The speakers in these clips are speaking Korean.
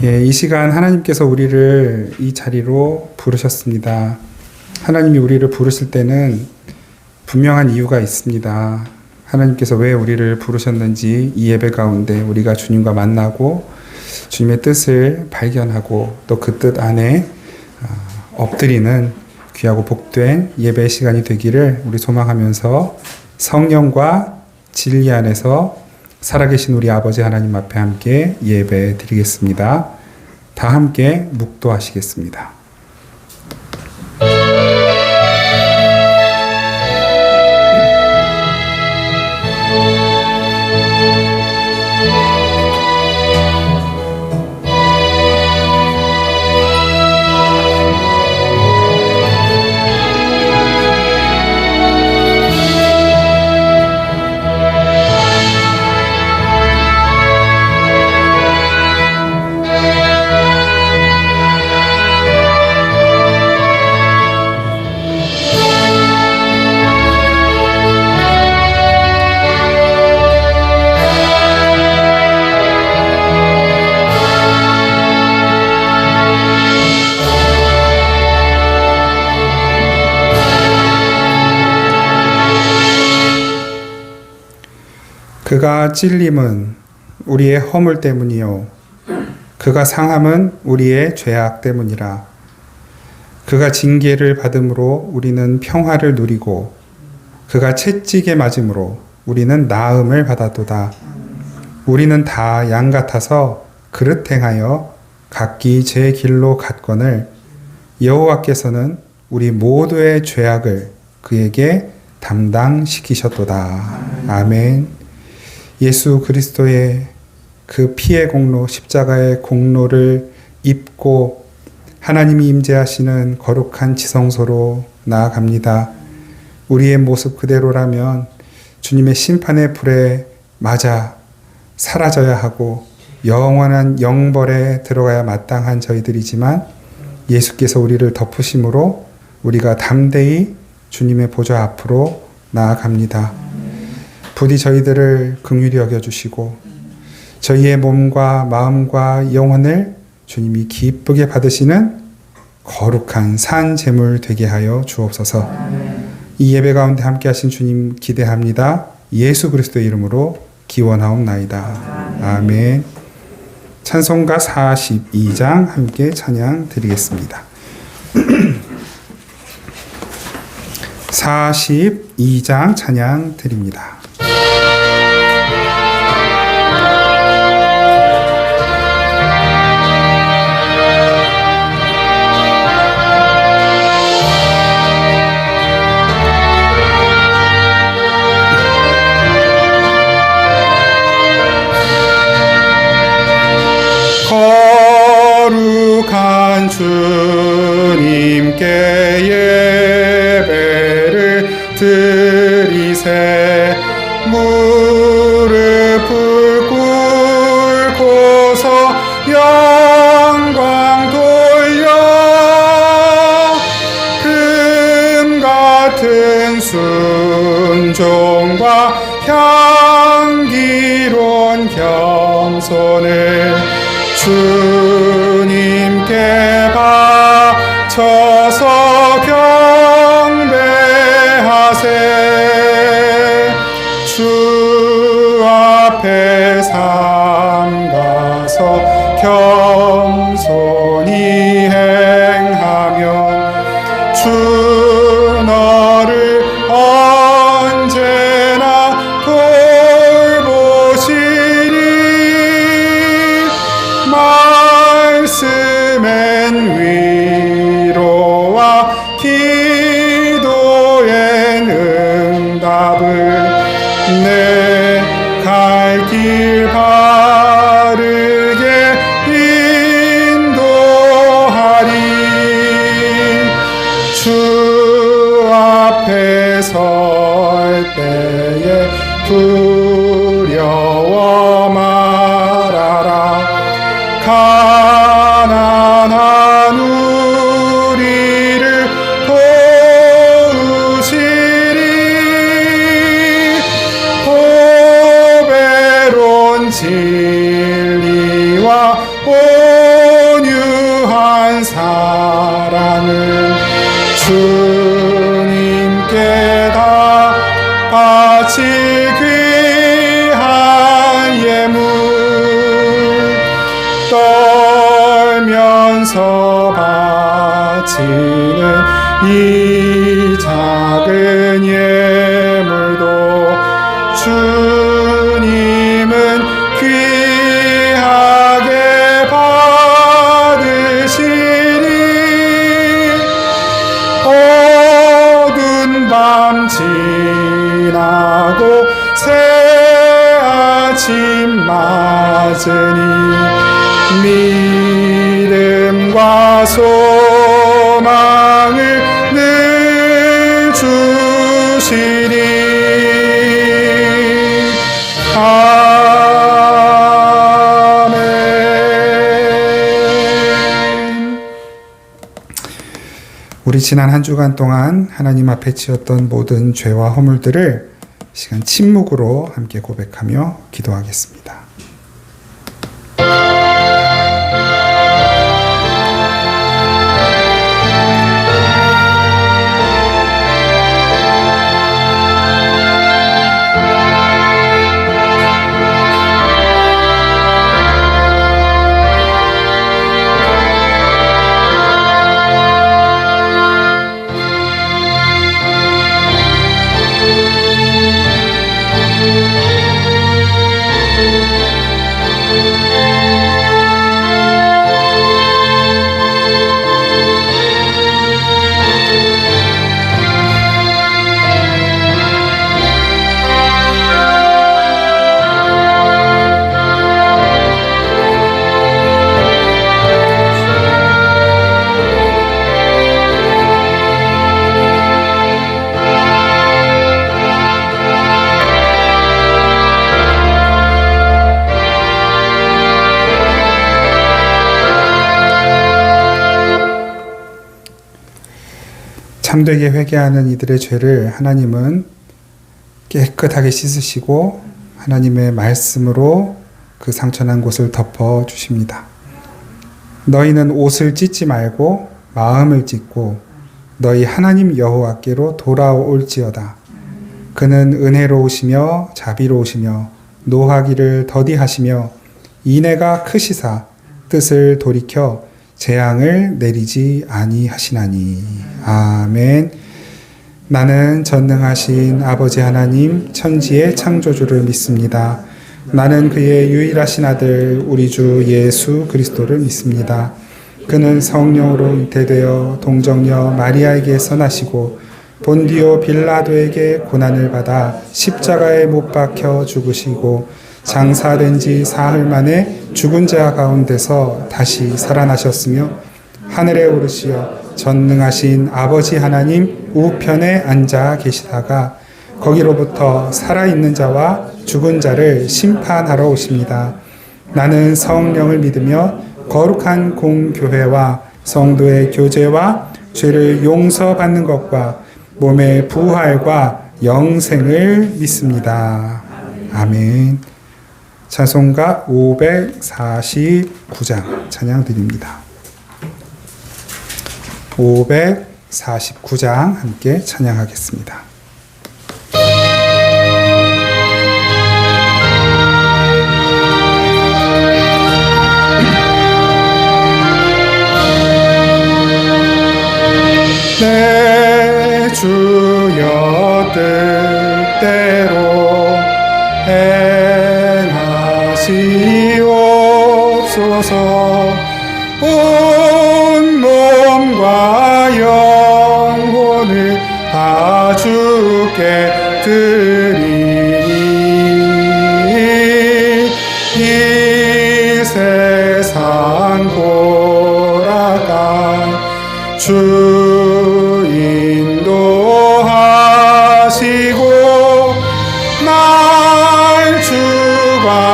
예, 이 시간 하나님께서 우리를 이 자리로 부르셨습니다. 하나님이 우리를 부르실 때는 분명한 이유가 있습니다. 하나님께서 왜 우리를 부르셨는지 이 예배 가운데 우리가 주님과 만나고 주님의 뜻을 발견하고 또 그 뜻 안에 엎드리는 귀하고 복된 예배 시간이 되기를 우리 소망하면서 성령과 진리 안에서 살아계신 우리 아버지 하나님 앞에 함께 예배 드리겠습니다. 다 함께 묵도하시겠습니다. 그가 찔림은 우리의 허물 때문이요 그가 상함은 우리의 죄악 때문이라. 그가 징계를 받음으로 우리는 평화를 누리고 그가 채찍에 맞음으로 우리는 나음을 받았도다. 우리는 다 양 같아서 그릇 행하여 각기 제 길로 갔거늘 여호와께서는 우리 모두의 죄악을 그에게 담당시키셨도다. 아멘. 예수 그리스도의 그 피의 공로, 십자가의 공로를 입고 하나님이 임재하시는 거룩한 지성소로 나아갑니다. 우리의 모습 그대로라면 주님의 심판의 불에 맞아 사라져야 하고 영원한 영벌에 들어가야 마땅한 저희들이지만 예수께서 우리를 덮으심으로 우리가 담대히 주님의 보좌 앞으로 나아갑니다. 부디 저희들을 긍휼히 여겨주시고 저희의 몸과 마음과 영혼을 주님이 기쁘게 받으시는 거룩한 산 제물 되게 하여 주옵소서. 이 예배 가운데 함께 하신 주님 기대합니다. 예수 그리스도의 이름으로 기원하옵나이다. 아멘. 찬송가 42장 함께 찬양 드리겠습니다. 42장 찬양 드립니다. 거룩한 주님께 예배를 드리세. 무릎을 꿇고서 영광 돌려 금 같은 순종과 향기로운 겸손을 주님께 바쳐서 경배하세. 주 앞에 삼가서 겸손히 행하면 주 너를 언제나 돌보시리. 말씀엔 위로와 기도엔 응답을 내 갈 길 바르게 인도하리. 주 앞에 설 때에 두려워 말아라. 가난한 우리를 도우시리. 진리와 주님께 다 바치 귀한 예물 떨면서 바치는 이 작은 예물도 주님은 귀하게 받으시니 어두운 밤 지나고 새 아침 맞으니 믿음과 소망을 늘 주시니 아멘. 우리 지난 한 주간 동안 하나님 앞에 지었던 모든 죄와 허물들을 시간 침묵으로 함께 고백하며 기도하겠습니다. 참되게 회개하는 이들의 죄를 하나님은 깨끗하게 씻으시고 하나님의 말씀으로 그 상처난 곳을 덮어주십니다. 너희는 옷을 찢지 말고 마음을 찢고 너희 하나님 여호와께로 돌아올지어다. 그는 은혜로우시며 자비로우시며 노하기를 더디하시며 인애가 크시사 뜻을 돌이켜 재앙을 내리지 아니하시나니. 아멘. 나는 전능하신 아버지 하나님 천지의 창조주를 믿습니다. 나는 그의 유일하신 아들 우리 주 예수 그리스도를 믿습니다. 그는 성령으로 잉태되어 동정녀 마리아에게서 나시고 본디오 빌라도에게 고난을 받아 십자가에 못 박혀 죽으시고 장사된 지 사흘 만에 죽은 자 가운데서 다시 살아나셨으며 하늘에 오르시어 전능하신 아버지 하나님 우편에 앉아 계시다가 거기로부터 살아있는 자와 죽은 자를 심판하러 오십니다. 나는 성령을 믿으며 거룩한 공교회와 성도의 교제와 죄를 용서받는 것과 몸의 부활과 영생을 믿습니다. 아멘. 찬송가 549장 찬양 드립니다. 549장 함께 찬양하겠습니다. 내 주여 뜻대로 행하시옵소서. 온 몸과 영혼을 다 주께 드리니 이 세상 돌아간 주 인도하시고 날 주관하셔서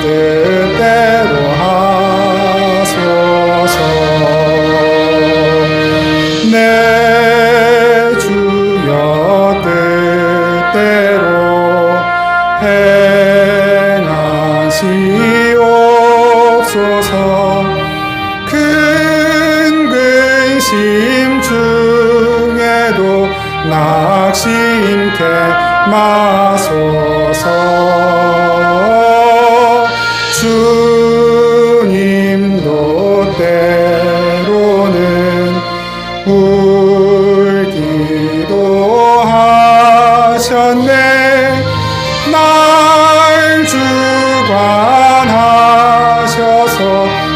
뜻대로 하소서. 내 주여 뜻대로 행하시옵소서. 근근 마소서. 주님도 때로는 울기도 하셨네. 날 주관하셔서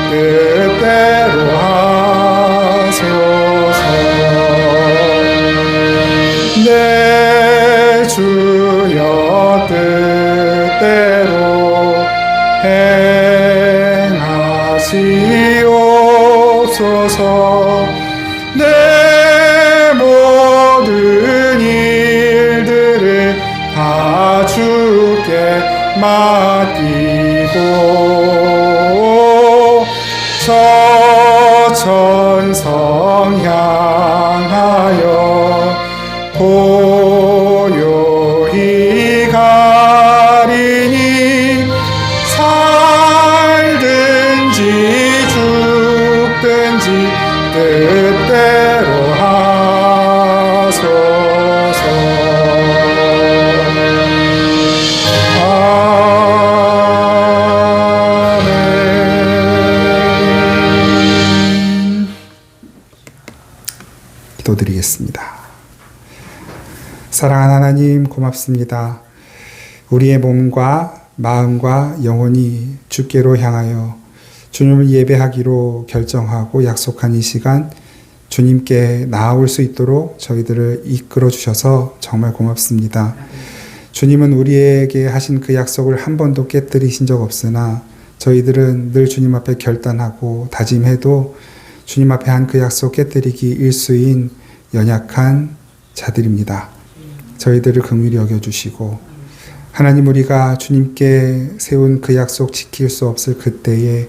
뜻대로 하소서. 내 주여 뜻대로 행하시옵소서. 내 모든 일들을 다 주께 맡기고 서천성 향하여 고요히 가리니 살든지 죽든지 뜻대로 하소서. 아멘. 기도드리겠습니다. 사랑하는 하나님, 고맙습니다. 우리의 몸과 마음과 영혼이 주께로 향하여 주님을 예배하기로 결정하고 약속한 이 시간, 주님께 나아올 수 있도록 저희들을 이끌어 주셔서 정말 고맙습니다. 주님은 우리에게 하신 그 약속을 한 번도 깨뜨리신 적 없으나 저희들은 늘 주님 앞에 결단하고 다짐해도 주님 앞에 한 그 약속 깨뜨리기 일수인 연약한 자들입니다. 저희들을 긍휼히 여겨주시고, 하나님, 우리가 주님께 세운 그 약속 지킬 수 없을 그때에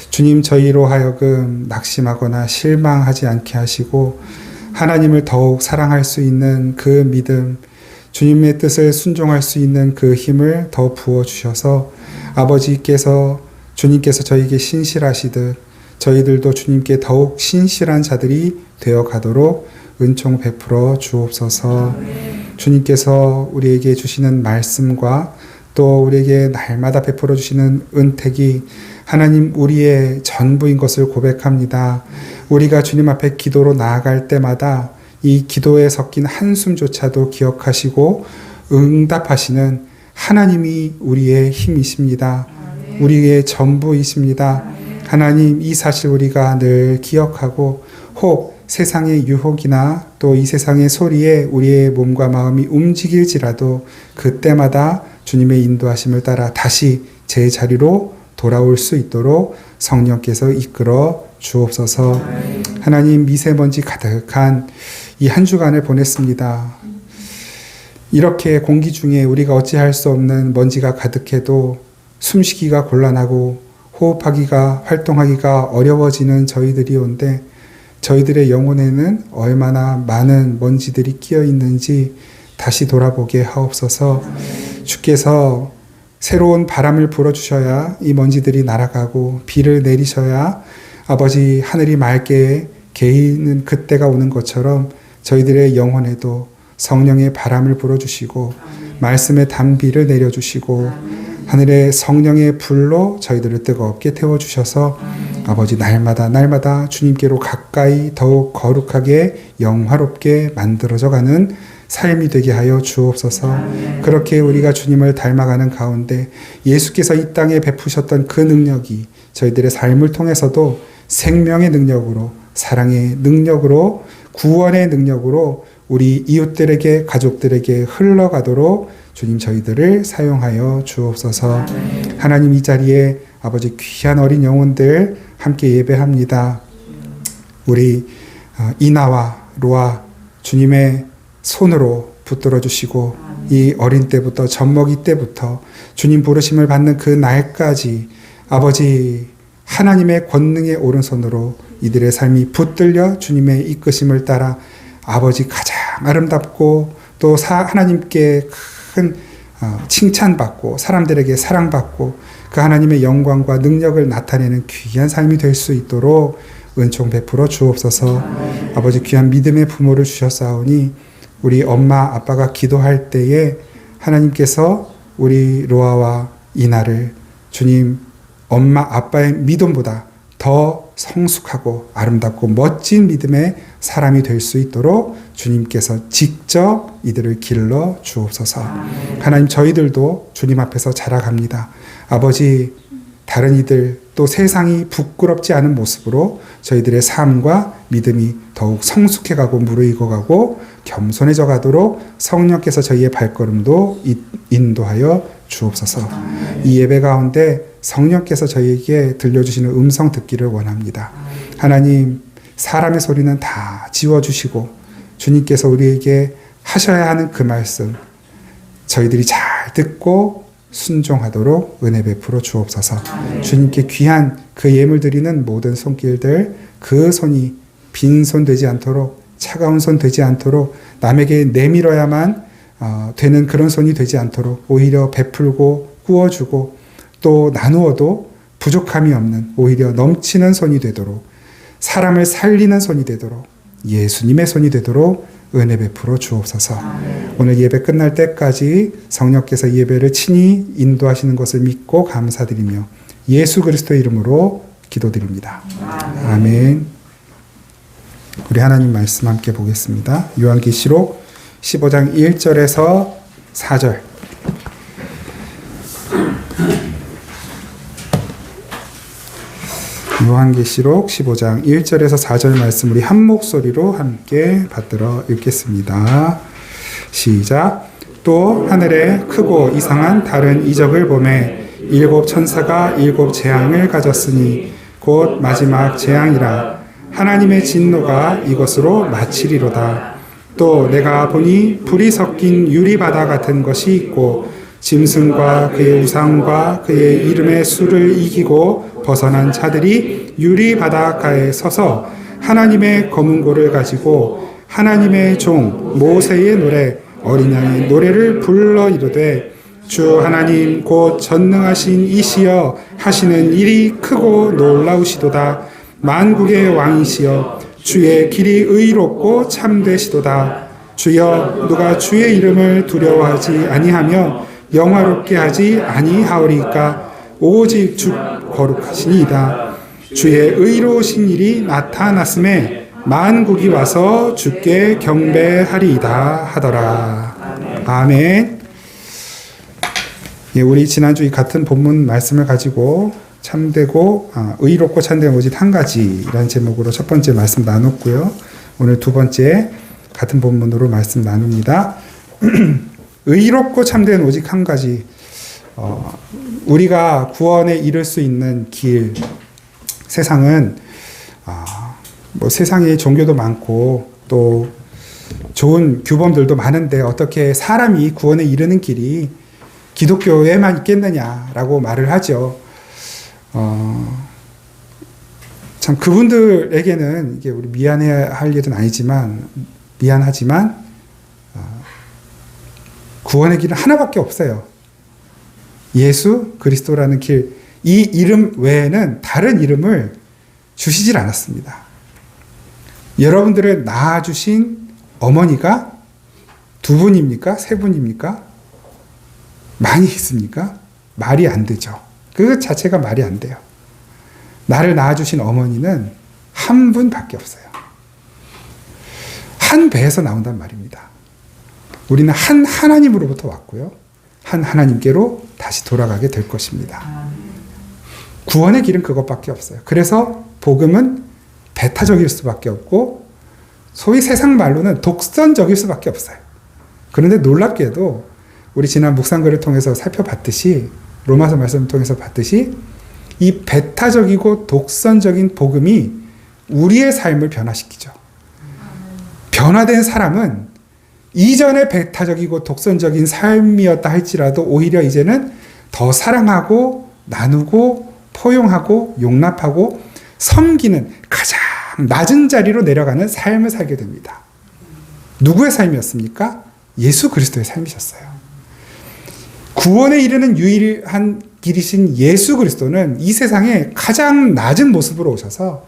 주님, 저희로 하여금 낙심하거나 실망하지 않게 하시고 하나님을 더욱 사랑할 수 있는 그 믿음, 주님의 뜻을 순종할 수 있는 그 힘을 더 부어주셔서 주님께서 저희에게 신실하시듯 저희들도 주님께 더욱 신실한 자들이 되어 가도록 은총 베풀어 주옵소서. 주님께서 우리에게 주시는 말씀과 또 우리에게 날마다 베풀어 주시는 은택이 하나님 우리의 전부인 것을 고백합니다. 우리가 주님 앞에 기도로 나아갈 때마다 이 기도에 섞인 한숨조차도 기억하시고 응답하시는 하나님이 우리의 힘이십니다. 우리의 전부이십니다. 하나님, 이 사실 우리가 늘 기억하고 혹 세상의 유혹이나 또 이 세상의 소리에 우리의 몸과 마음이 움직일지라도 그때마다 주님의 인도하심을 따라 다시 제 자리로 돌아올 수 있도록 성령께서 이끌어 주옵소서. 하나님, 미세먼지 가득한 이 한 주간을 보냈습니다. 이렇게 공기 중에 우리가 어찌할 수 없는 먼지가 가득해도 숨쉬기가 곤란하고 호흡하기가, 활동하기가 어려워지는 저희들이 온데 저희들의 영혼에는 얼마나 많은 먼지들이 끼어 있는지 다시 돌아보게 하옵소서. 주께서 새로운 바람을 불어주셔야 이 먼지들이 날아가고 비를 내리셔야 아버지 하늘이 맑게 개이는 그때가 오는 것처럼 저희들의 영혼에도 성령의 바람을 불어주시고 말씀의 단비를 내려주시고 하늘의 성령의 불로 저희들을 뜨겁게 태워주셔서 아버지 날마다 주님께로 가까이 더욱 거룩하게 영화롭게 만들어져가는 삶이 되게 하여 주옵소서. 그렇게 우리가 주님을 닮아가는 가운데 예수께서 이 땅에 베푸셨던 그 능력이 저희들의 삶을 통해서도 생명의 능력으로, 사랑의 능력으로, 구원의 능력으로 우리 이웃들에게, 가족들에게 흘러가도록 주님 저희들을 사용하여 주옵소서. 하나님, 이 자리에 아버지 귀한 어린 영혼들 함께 예배합니다. 우리 이나와 로아 주님의 손으로 붙들어 주시고 이 어린 때부터 젖먹이 때부터 주님 부르심을 받는 그 날까지 아버지 하나님의 권능의 오른손으로 이들의 삶이 붙들려 주님의 이끄심을 따라 아버지 가장 아름답고 또 하나님께 큰 칭찬받고 사람들에게 사랑받고 그 하나님의 영광과 능력을 나타내는 귀한 삶이 될 수 있도록 은총 베풀어 주옵소서. 아버지 귀한 믿음의 부모를 주셨사오니 우리 엄마 아빠가 기도할 때에 하나님께서 우리 로아와 이나를 주님 엄마 아빠의 믿음보다 더 성숙하고 아름답고 멋진 믿음의 사람이 될 수 있도록 주님께서 직접 이들을 길러 주옵소서. 하나님 저희들도 주님 앞에서 자라갑니다. 아버지 다른 이들 또 세상이 부끄럽지 않은 모습으로 저희들의 삶과 믿음이 더욱 성숙해가고 무르익어가고 겸손해져 가도록 성령께서 저희의 발걸음도 인도하여 주옵소서. 이 예배 가운데 성령께서 저희에게 들려주시는 음성 듣기를 원합니다. 하나님 사람의 소리는 다 지워주시고 주님께서 우리에게 하셔야 하는 그 말씀 저희들이 잘 듣고 순종하도록 은혜 베풀어 주옵소서. 주님께 귀한 그 예물 드리는 모든 손길들 그 손이 빈손 되지 않도록 차가운 손 되지 않도록 남에게 내밀어야만 되는 그런 손이 되지 않도록 오히려 베풀고 구워주고 또 나누어도 부족함이 없는 오히려 넘치는 손이 되도록 사람을 살리는 손이 되도록 예수님의 손이 되도록 은혜 베풀어 주옵소서. 오늘 예배 끝날 때까지 성령께서 예배를 친히 인도하시는 것을 믿고 감사드리며 예수 그리스도의 이름으로 기도드립니다. 아멘. 우리 하나님 말씀 함께 보겠습니다. 요한계시록 15장 1절에서 4절. 요한계시록 15장 1절에서 4절 말씀 우리 한 목소리로 함께 받들어 읽겠습니다. 시작. 또 하늘에 크고 이상한 다른 이적을 보매 일곱 천사가 일곱 재앙을 가졌으니 곧 마지막 재앙이라. 하나님의 진노가 이것으로 마치리로다. 또 내가 보니 불이 섞인 유리바다 같은 것이 있고 짐승과 그의 우상과 그의 이름의 수를 이기고 벗어난 자들이 유리바닷가에 서서 하나님의 검은고를 가지고 하나님의 종 모세의 노래 어린 양의 노래를 불러 이르되 주 하나님 곧 전능하신 이시여 하시는 일이 크고 놀라우시도다. 만국의 왕이시여 주의 길이 의롭고 참되시도다. 주여 누가 주의 이름을 두려워하지 아니하며 영화롭게 하지 아니하오리까. 오직 주 거룩하시니이다. 주의 의로우신 일이 나타났음에 만국이 와서 주께 경배하리이다 하더라. 아멘. 예, 우리 지난주 이 같은 본문 말씀을 가지고 참되고 의롭고 참된 오직 한 가지라는 제목으로 첫 번째 말씀 나눴고요. 오늘 두 번째 같은 본문으로 말씀 나눕니다. 의롭고 참된 오직 한 가지. 우리가 구원에 이를 수 있는 길. 세상은 뭐 세상에 종교도 많고 또 좋은 규범들도 많은데 어떻게 사람이 구원에 이르는 길이 기독교에만 있겠느냐라고 말을 하죠. 참 그분들에게는 이게 우리 미안해야 할 일은 아니지만 미안하지만 구원의 길은 하나밖에 없어요. 예수 그리스도라는 길, 이 이름 외에는 다른 이름을 주시질 않았습니다. 여러분들을 낳아주신 어머니가 두 분입니까? 세 분입니까? 많이 있습니까? 말이 안 되죠. 그 자체가 말이 안 돼요. 나를 낳아주신 어머니는 한 분밖에 없어요. 한 배에서 나온단 말입니다. 우리는 한 하나님으로부터 왔고요. 한 하나님께로 다시 돌아가게 될 것입니다. 구원의 길은 그것밖에 없어요. 그래서 복음은 배타적일 수밖에 없고 소위 세상 말로는 독선적일 수밖에 없어요. 그런데 놀랍게도 우리 지난 묵상글을 통해서 살펴봤듯이 로마서 말씀을 통해서 봤듯이 이 배타적이고 독선적인 복음이 우리의 삶을 변화시키죠. 변화된 사람은 이전에 배타적이고 독선적인 삶이었다 할지라도 오히려 이제는 더 사랑하고 나누고 포용하고 용납하고 섬기는 가장 낮은 자리로 내려가는 삶을 살게 됩니다. 누구의 삶이었습니까? 예수 그리스도의 삶이셨어요. 구원에 이르는 유일한 길이신 예수 그리스도는 이 세상에 가장 낮은 모습으로 오셔서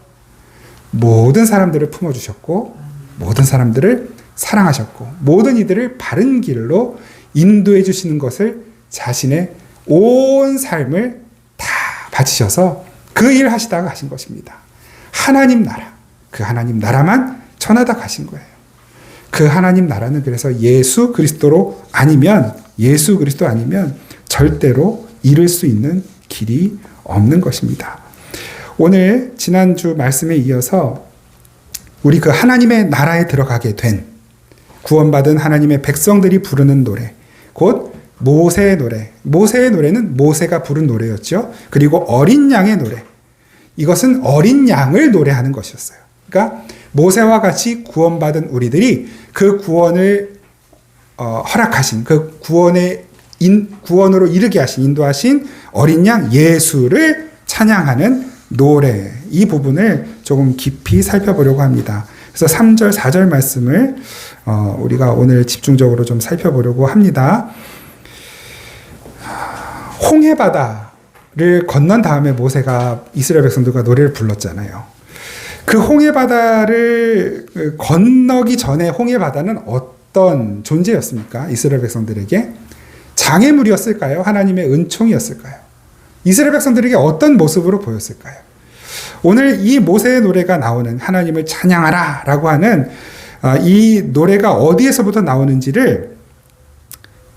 모든 사람들을 품어주셨고 모든 사람들을 사랑하셨고 모든 이들을 바른 길로 인도해 주시는 것을 자신의 온 삶을 다 바치셔서 그 일 하시다가 가신 것입니다. 하나님 나라, 그 하나님 나라만 전하다 가신 거예요. 그 하나님 나라는 그래서 예수 그리스도 아니면 절대로 이룰 수 있는 길이 없는 것입니다. 오늘 지난주 말씀에 이어서 우리 그 하나님의 나라에 들어가게 된 구원받은 하나님의 백성들이 부르는 노래, 곧 모세의 노래. 모세의 노래는 모세가 부른 노래였죠. 그리고 어린 양의 노래. 이것은 어린 양을 노래하는 것이었어요. 그러니까 모세와 같이 구원받은 우리들이 그 구원을 허락하신, 그 구원으로 이르게 하신, 인도하신 어린 양 예수를 찬양하는 노래. 이 부분을 조금 깊이 살펴보려고 합니다. 그래서 3절, 4절 말씀을 우리가 오늘 집중적으로 좀 살펴보려고 합니다. 홍해바다를 건넌 다음에 모세가 이스라엘 백성들과 노래를 불렀잖아요. 그 홍해바다를 건너기 전에 홍해바다는 어떤 존재였습니까? 이스라엘 백성들에게 장애물이었을까요? 하나님의 은총이었을까요? 이스라엘 백성들에게 어떤 모습으로 보였을까요? 오늘 이 모세의 노래가 나오는 하나님을 찬양하라 라고 하는 이 노래가 어디에서부터 나오는지를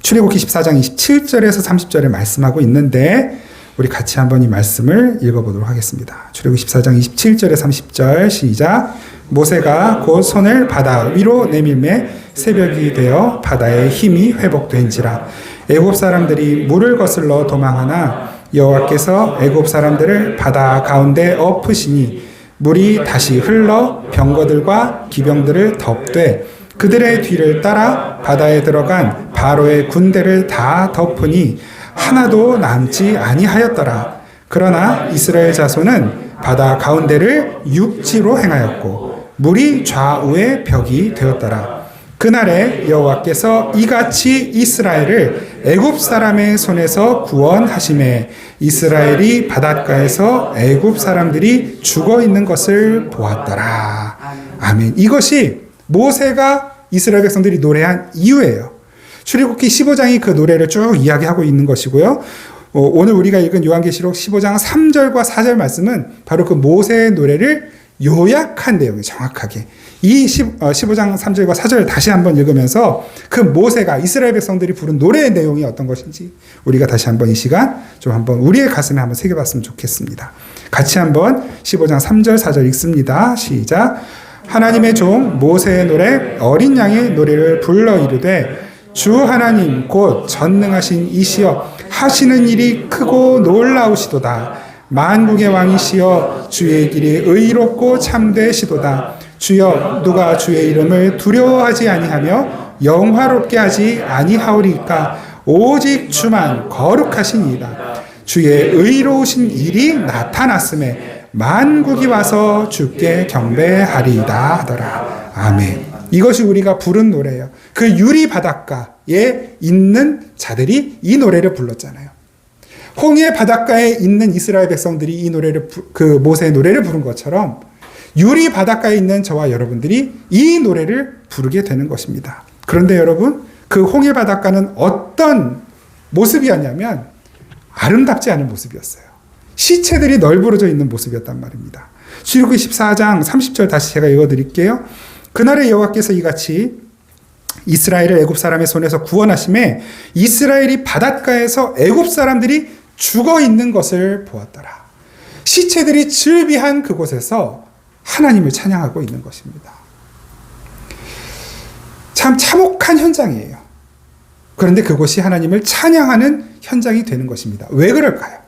출애굽기 14장 27절에서 30절에 말씀하고 있는데 우리 같이 한번 이 말씀을 읽어보도록 하겠습니다. 출애굽기 14장 27절에 30절 시작. 모세가 곧 손을 바다 위로 내밀매 새벽이 되어 바다의 힘이 회복된지라. 애굽 사람들이 물을 거슬러 도망하나 여호와께서 애굽 사람들을 바다 가운데 엎으시니 물이 다시 흘러 병거들과 기병들을 덮되 그들의 뒤를 따라 바다에 들어간 바로의 군대를 다 덮으니 하나도 남지 아니하였더라. 그러나 이스라엘 자손은 바다 가운데를 육지로 행하였고 물이 좌우의 벽이 되었더라. 그날에 여호와께서 이같이 이스라엘을 애굽 사람의 손에서 구원하시매 이스라엘이 바닷가에서 애굽 사람들이 죽어 있는 것을 보았더라. 아멘. 이것이 모세가 이스라엘 백성들이 노래한 이유예요. 출애굽기 15장이 그 노래를 쭉 이야기하고 있는 것이고요. 오늘 우리가 읽은 요한계시록 15장 3절과 4절 말씀은 바로 그 모세의 노래를 요약한 내용이 정확하게 이 15장 3절과 4절을 다시 한번 읽으면서 그 모세가 이스라엘 백성들이 부른 노래의 내용이 어떤 것인지 우리가 다시 한번 이 시간 좀 한번 우리의 가슴에 한번 새겨봤으면 좋겠습니다. 같이 한번 15장 3절 4절 읽습니다. 시작. 하나님의 종 모세의 노래 어린 양의 노래를 불러 이르되 주 하나님 곧 전능하신 이시여 하시는 일이 크고 놀라우시도다. 만국의 왕이시여 주의 길이 의롭고 참되시도다. 주여 누가 주의 이름을 두려워하지 아니하며 영화롭게 하지 아니하오리까. 오직 주만 거룩하시니이다. 주의 의로우신 일이 나타났음에 만국이 와서 주께 경배하리이다 하더라. 아멘. 이것이 우리가 부른 노래예요. 그 유리 바닷가에 있는 자들이 이 노래를 불렀잖아요. 홍해 바닷가에 있는 이스라엘 백성들이 이 노래를 그 모세의 노래를 부른 것처럼 유리 바닷가에 있는 저와 여러분들이 이 노래를 부르게 되는 것입니다. 그런데 여러분, 그 홍해 바닷가는 어떤 모습이었냐면 아름답지 않은 모습이었어요. 시체들이 널브러져 있는 모습이었단 말입니다. 출애굽기 14장 30절 다시 제가 읽어드릴게요. 그날에 여호와께서 이같이 이스라엘을 애굽 사람의 손에서 구원하심에 이스라엘이 바닷가에서 애굽 사람들이 죽어 있는 것을 보았더라. 시체들이 즐비한 그곳에서 하나님을 찬양하고 있는 것입니다. 참 참혹한 현장이에요. 그런데 그곳이 하나님을 찬양하는 현장이 되는 것입니다. 왜 그럴까요?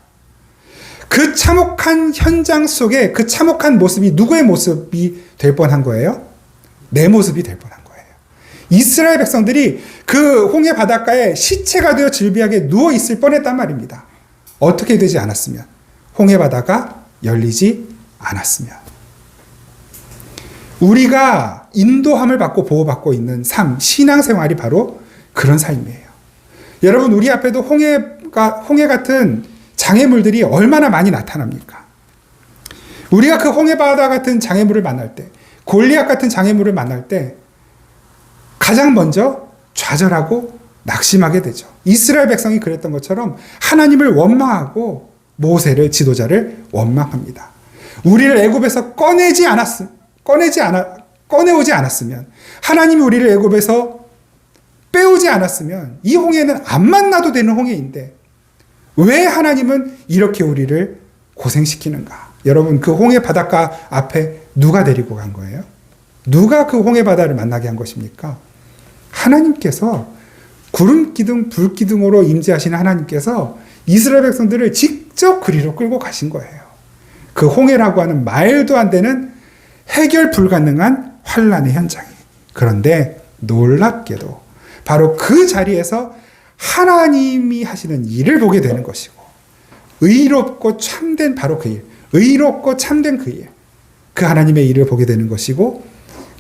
그 참혹한 현장 속에 그 참혹한 모습이 누구의 모습이 될 뻔한 거예요? 내 모습이 될 뻔한 거예요. 이스라엘 백성들이 그 홍해 바닷가에 시체가 되어 질비하게 누워 있을 뻔했단 말입니다. 어떻게 되지 않았으면? 홍해 바다가 열리지 않았으면. 우리가 인도함을 받고 보호받고 있는 삶, 신앙생활이 바로 그런 삶이에요. 여러분, 우리 앞에도 홍해 같은 장애물들이 얼마나 많이 나타납니까? 우리가 그 홍해 바다 같은 장애물을 만날 때, 골리앗 같은 장애물을 만날 때 가장 먼저 좌절하고 낙심하게 되죠. 이스라엘 백성이 그랬던 것처럼 하나님을 원망하고 모세를, 지도자를 원망합니다. 우리를 애굽에서 꺼내오지 않았으면, 하나님이 우리를 애굽에서 빼오지 않았으면 이 홍해는 안 만나도 되는 홍해인데 왜 하나님은 이렇게 우리를 고생시키는가? 여러분, 그 홍해 바닷가 앞에 누가 데리고 간 거예요? 누가 그 홍해 바다를 만나게 한 것입니까? 하나님께서, 구름 기둥, 불 기둥으로 임재하시는 하나님께서 이스라엘 백성들을 직접 그리로 끌고 가신 거예요. 그 홍해라고 하는 말도 안 되는 해결 불가능한 환란의 현장이. 그런데 놀랍게도 바로 그 자리에서 하나님이 하시는 일을 보게 되는 것이고, 의롭고 참된 바로 그 일, 의롭고 참된 그 일, 그 하나님의 일을 보게 되는 것이고,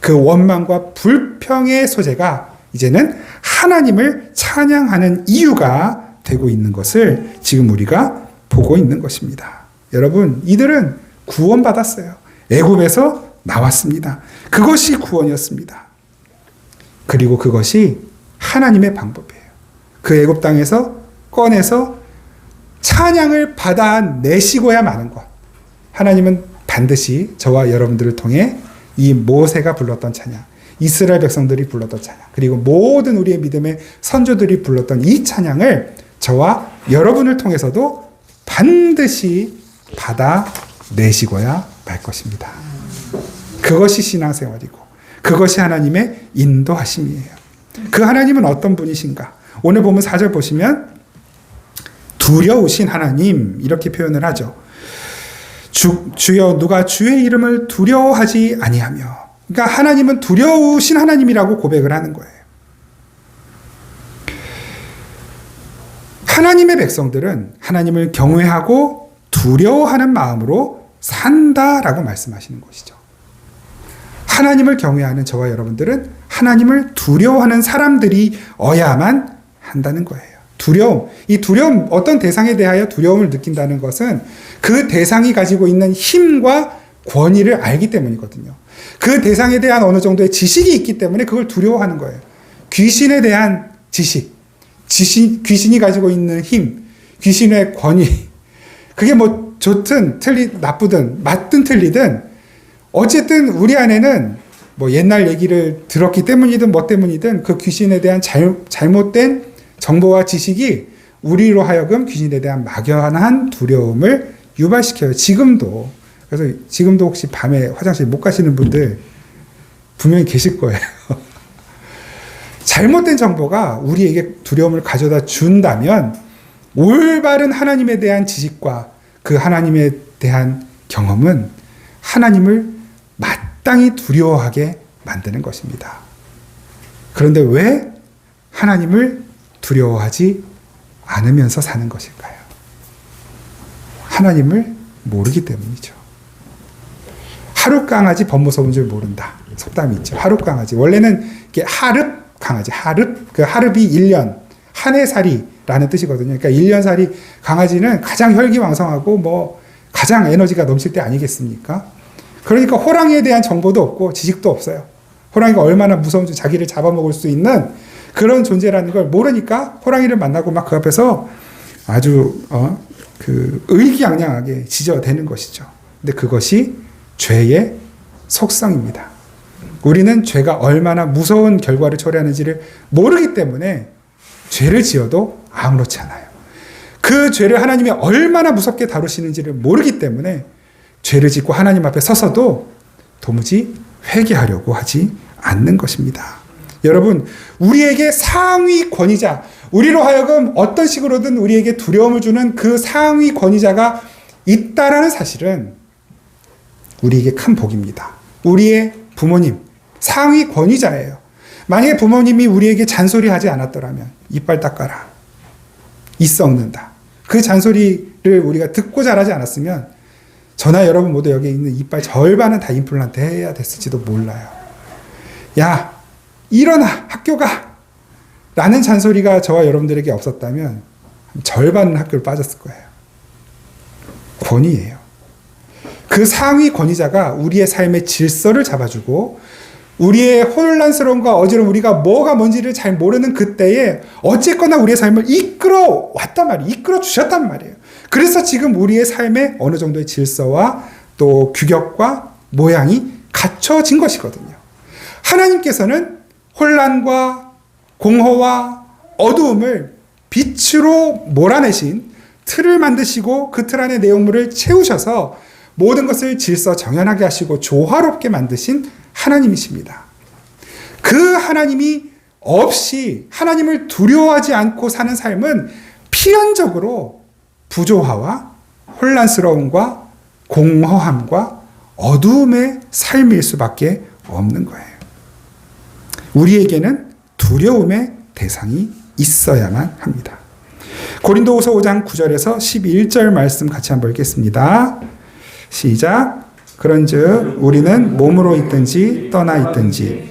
그 원망과 불평의 소재가 이제는 하나님을 찬양하는 이유가 되고 있는 것을 지금 우리가 보고 있는 것입니다. 여러분, 이들은 구원받았어요. 애굽에서 나왔습니다. 그것이 구원이었습니다. 그리고 그것이 하나님의 방법이에요. 그 애굽 땅에서 꺼내서 찬양을 받아내시고야 마는 것. 하나님은 반드시 저와 여러분들을 통해 이 모세가 불렀던 찬양, 이스라엘 백성들이 불렀던 찬양, 그리고 모든 우리의 믿음의 선조들이 불렀던 이 찬양을 저와 여러분을 통해서도 반드시 받아내시고야 말 것입니다. 그것이 신앙생활이고 그것이 하나님의 인도하심이에요. 그 하나님은 어떤 분이신가? 오늘 보면 4절 보시면 두려우신 하나님, 이렇게 표현을 하죠. 주여 누가 주의 이름을 두려워하지 아니하며. 그러니까 하나님은 두려우신 하나님이라고 고백을 하는 거예요. 하나님의 백성들은 하나님을 경외하고 두려워하는 마음으로 산다라고 말씀하시는 것이죠. 하나님을 경외하는 저와 여러분들은 하나님을 두려워하는 사람들이어야만 한다는 거예요. 두려움, 이 두려움, 어떤 대상에 대하여 두려움을 느낀다는 것은 그 대상이 가지고 있는 힘과 권위를 알기 때문이거든요. 그 대상에 대한 어느 정도의 지식이 있기 때문에 그걸 두려워하는 거예요. 귀신에 대한 지식, 귀신이 가지고 있는 힘, 귀신의 권위, 그게 뭐 좋든 나쁘든 맞든 틀리든 어쨌든 우리 안에는 뭐 옛날 얘기를 들었기 때문이든 뭐 때문이든 그 귀신에 대한 잘못된 정보와 지식이 우리로 하여금 귀신에 대한 막연한 두려움을 유발시켜요. 지금도. 그래서 지금도 혹시 밤에 화장실 못 가시는 분들 분명히 계실 거예요. 잘못된 정보가 우리에게 두려움을 가져다 준다면 올바른 하나님에 대한 지식과 그 하나님에 대한 경험은 하나님을 마땅히 두려워하게 만드는 것입니다. 그런데 왜 하나님을 두려워하지 않으면서 사는 것일까요? 하나님을 모르기 때문이죠. 하룻강아지 벗 무서운 줄 모른다. 속담이 있죠. 하룻강아지. 원래는 이게 하릅강아지. 그 하릅이 1년, 한 해살이라는 뜻이거든요. 그러니까 1년살이 강아지는 가장 혈기왕성하고 뭐 가장 에너지가 넘칠 때 아니겠습니까? 그러니까 호랑이에 대한 정보도 없고 지식도 없어요. 호랑이가 얼마나 무서운지 자기를 잡아먹을 수 있는 그런 존재라는 걸 모르니까 호랑이를 만나고 막 그 앞에서 아주 의기양양하게 지저대는 것이죠. 근데 그것이 죄의 속성입니다. 우리는 죄가 얼마나 무서운 결과를 초래하는지를 모르기 때문에 죄를 지어도 아무렇지 않아요. 그 죄를 하나님이 얼마나 무섭게 다루시는지를 모르기 때문에 죄를 짓고 하나님 앞에 서서도 도무지 회개하려고 하지 않는 것입니다. 여러분, 우리에게 상위 권위자, 우리로 하여금 어떤 식으로든 우리에게 두려움을 주는 그 상위 권위자가 있다라는 사실은 우리에게 큰 복입니다. 우리의 부모님, 상위 권위자예요. 만약에 부모님이 우리에게 잔소리하지 않았더라면 이빨 닦아라, 이 썩는다. 그 잔소리를 우리가 듣고 자라지 않았으면 저나 여러분 모두 여기 있는 이빨 절반은 다 임플란트 해야 됐을지도 몰라요. 야, 일어나, 학교 가! 라는 잔소리가 저와 여러분들에게 없었다면 절반은 학교를 빠졌을 거예요. 권위예요. 그 상위 권위자가 우리의 삶의 질서를 잡아주고 우리의 혼란스러움과 어지러움, 우리가 뭐가 뭔지를 잘 모르는 그때에 어쨌거나 우리의 삶을 이끌어 왔단 말이에요. 이끌어 주셨단 말이에요. 그래서 지금 우리의 삶에 어느 정도의 질서와 또 규격과 모양이 갖춰진 것이거든요. 하나님께서는 혼란과 공허와 어두움을 빛으로 몰아내신 틀을 만드시고 그 틀 안에 내용물을 채우셔서 모든 것을 질서 정연하게 하시고 조화롭게 만드신 하나님이십니다. 그 하나님이 없이 하나님을 두려워하지 않고 사는 삶은 필연적으로 부조화와 혼란스러움과 공허함과 어두움의 삶일 수밖에 없는 거예요. 우리에게는 두려움의 대상이 있어야만 합니다. 고린도후서 5장 9절에서 11절 말씀 같이 한번 읽겠습니다. 시작. 그런즉 우리는 몸으로 있든지 떠나 있든지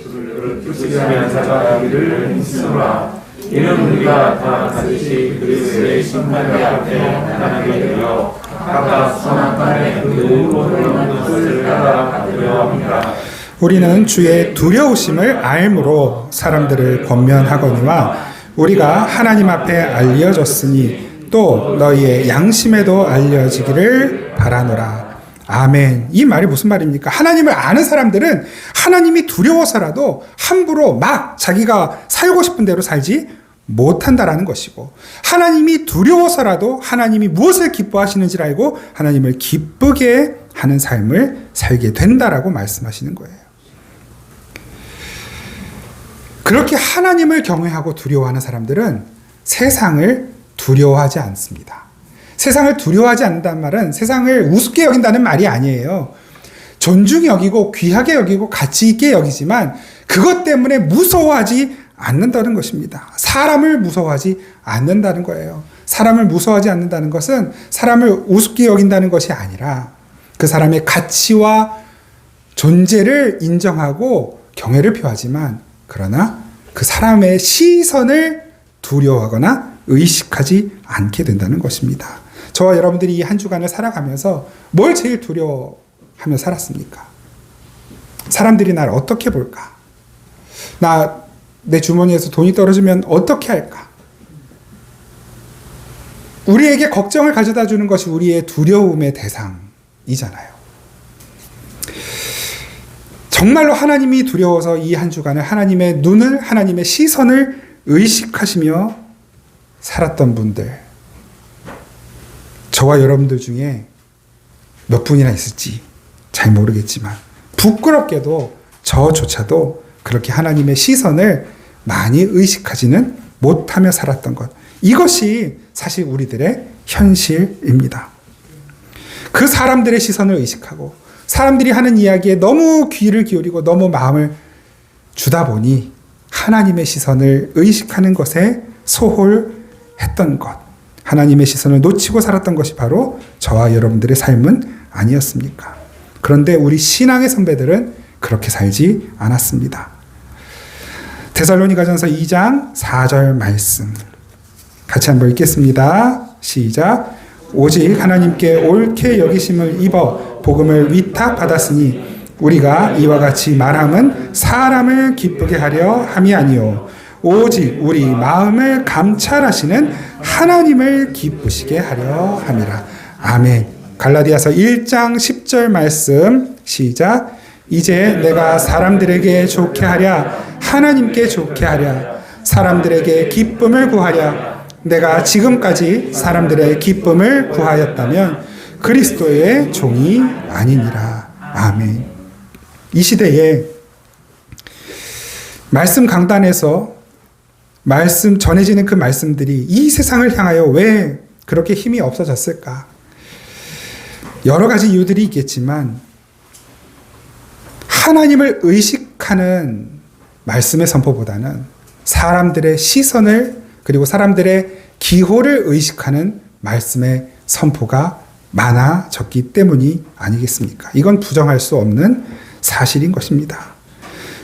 이는 우리가 다 같이 그리스도의 심판대 앞에 하나님께 드려 각각 선악간에 그 의로운 것을 받으려 합니다. 우리는 주의 두려우심을 알므로 사람들을 권면하거니와 우리가 하나님 앞에 알려졌으니 또 너희의 양심에도 알려지기를 바라노라. 아멘. 이 말이 무슨 말입니까? 하나님을 아는 사람들은 하나님이 두려워서라도 함부로 막 자기가 살고 싶은 대로 살지 못한다라는 것이고, 하나님이 두려워서라도 하나님이 무엇을 기뻐하시는지를 알고 하나님을 기쁘게 하는 삶을 살게 된다라고 말씀하시는 거예요. 그렇게 하나님을 경외하고 두려워하는 사람들은 세상을 두려워하지 않습니다. 세상을 두려워하지 않는다는 말은 세상을 우습게 여긴다는 말이 아니에요. 존중히 여기고 귀하게 여기고 가치 있게 여기지만 그것 때문에 무서워하지 않는다는 것입니다. 사람을 무서워하지 않는다는 거예요. 사람을 무서워하지 않는다는 것은 사람을 우습게 여긴다는 것이 아니라 그 사람의 가치와 존재를 인정하고 경애를 표하지만, 그러나 그 사람의 시선을 두려워하거나 의식하지 않게 된다는 것입니다. 저와 여러분들이 이 한 주간을 살아가면서 뭘 제일 두려워하며 살았습니까? 사람들이 나를 어떻게 볼까? 내 주머니에서 돈이 떨어지면 어떻게 할까? 우리에게 걱정을 가져다 주는 것이 우리의 두려움의 대상이잖아요. 정말로 하나님이 두려워서 이 한 주간을 하나님의 눈을, 하나님의 시선을 의식하시며 살았던 분들, 저와 여러분들 중에 몇 분이나 있을지 잘 모르겠지만 부끄럽게도 저조차도 그렇게 하나님의 시선을 많이 의식하지는 못하며 살았던 것, 이것이 사실 우리들의 현실입니다. 그 사람들의 시선을 의식하고 사람들이 하는 이야기에 너무 귀를 기울이고 너무 마음을 주다 보니 하나님의 시선을 의식하는 것에 소홀했던 것, 하나님의 시선을 놓치고 살았던 것이 바로 저와 여러분들의 삶은 아니었습니까? 그런데 우리 신앙의 선배들은 그렇게 살지 않았습니다. 데살로니가전서 2장 4절 말씀 같이 한번 읽겠습니다. 시작. 오직 하나님께 옳게 여기심을 입어 복음을 위탁받았으니 우리가 이와 같이 말함은 사람을 기쁘게 하려 함이 아니요 오직 우리 마음을 감찰하시는 하나님을 기쁘시게 하려 함이라. 아멘. 갈라디아서 1장 10절 말씀 시작. 이제 내가 사람들에게 좋게 하랴 하나님께 좋게 하랴 사람들에게 기쁨을 구하랴. 내가 지금까지 사람들의 기쁨을 구하였다면 그리스도의 종이 아니니라. 아멘. 이 시대에 말씀 강단에서 말씀 전해지는 그 말씀들이 이 세상을 향하여 왜 그렇게 힘이 없어졌을까? 여러 가지 이유들이 있겠지만 하나님을 의식하는 말씀의 선포보다는 사람들의 시선을 그리고 사람들의 기호를 의식하는 말씀의 선포가 많아졌기 때문이 아니겠습니까? 이건 부정할 수 없는 사실인 것입니다.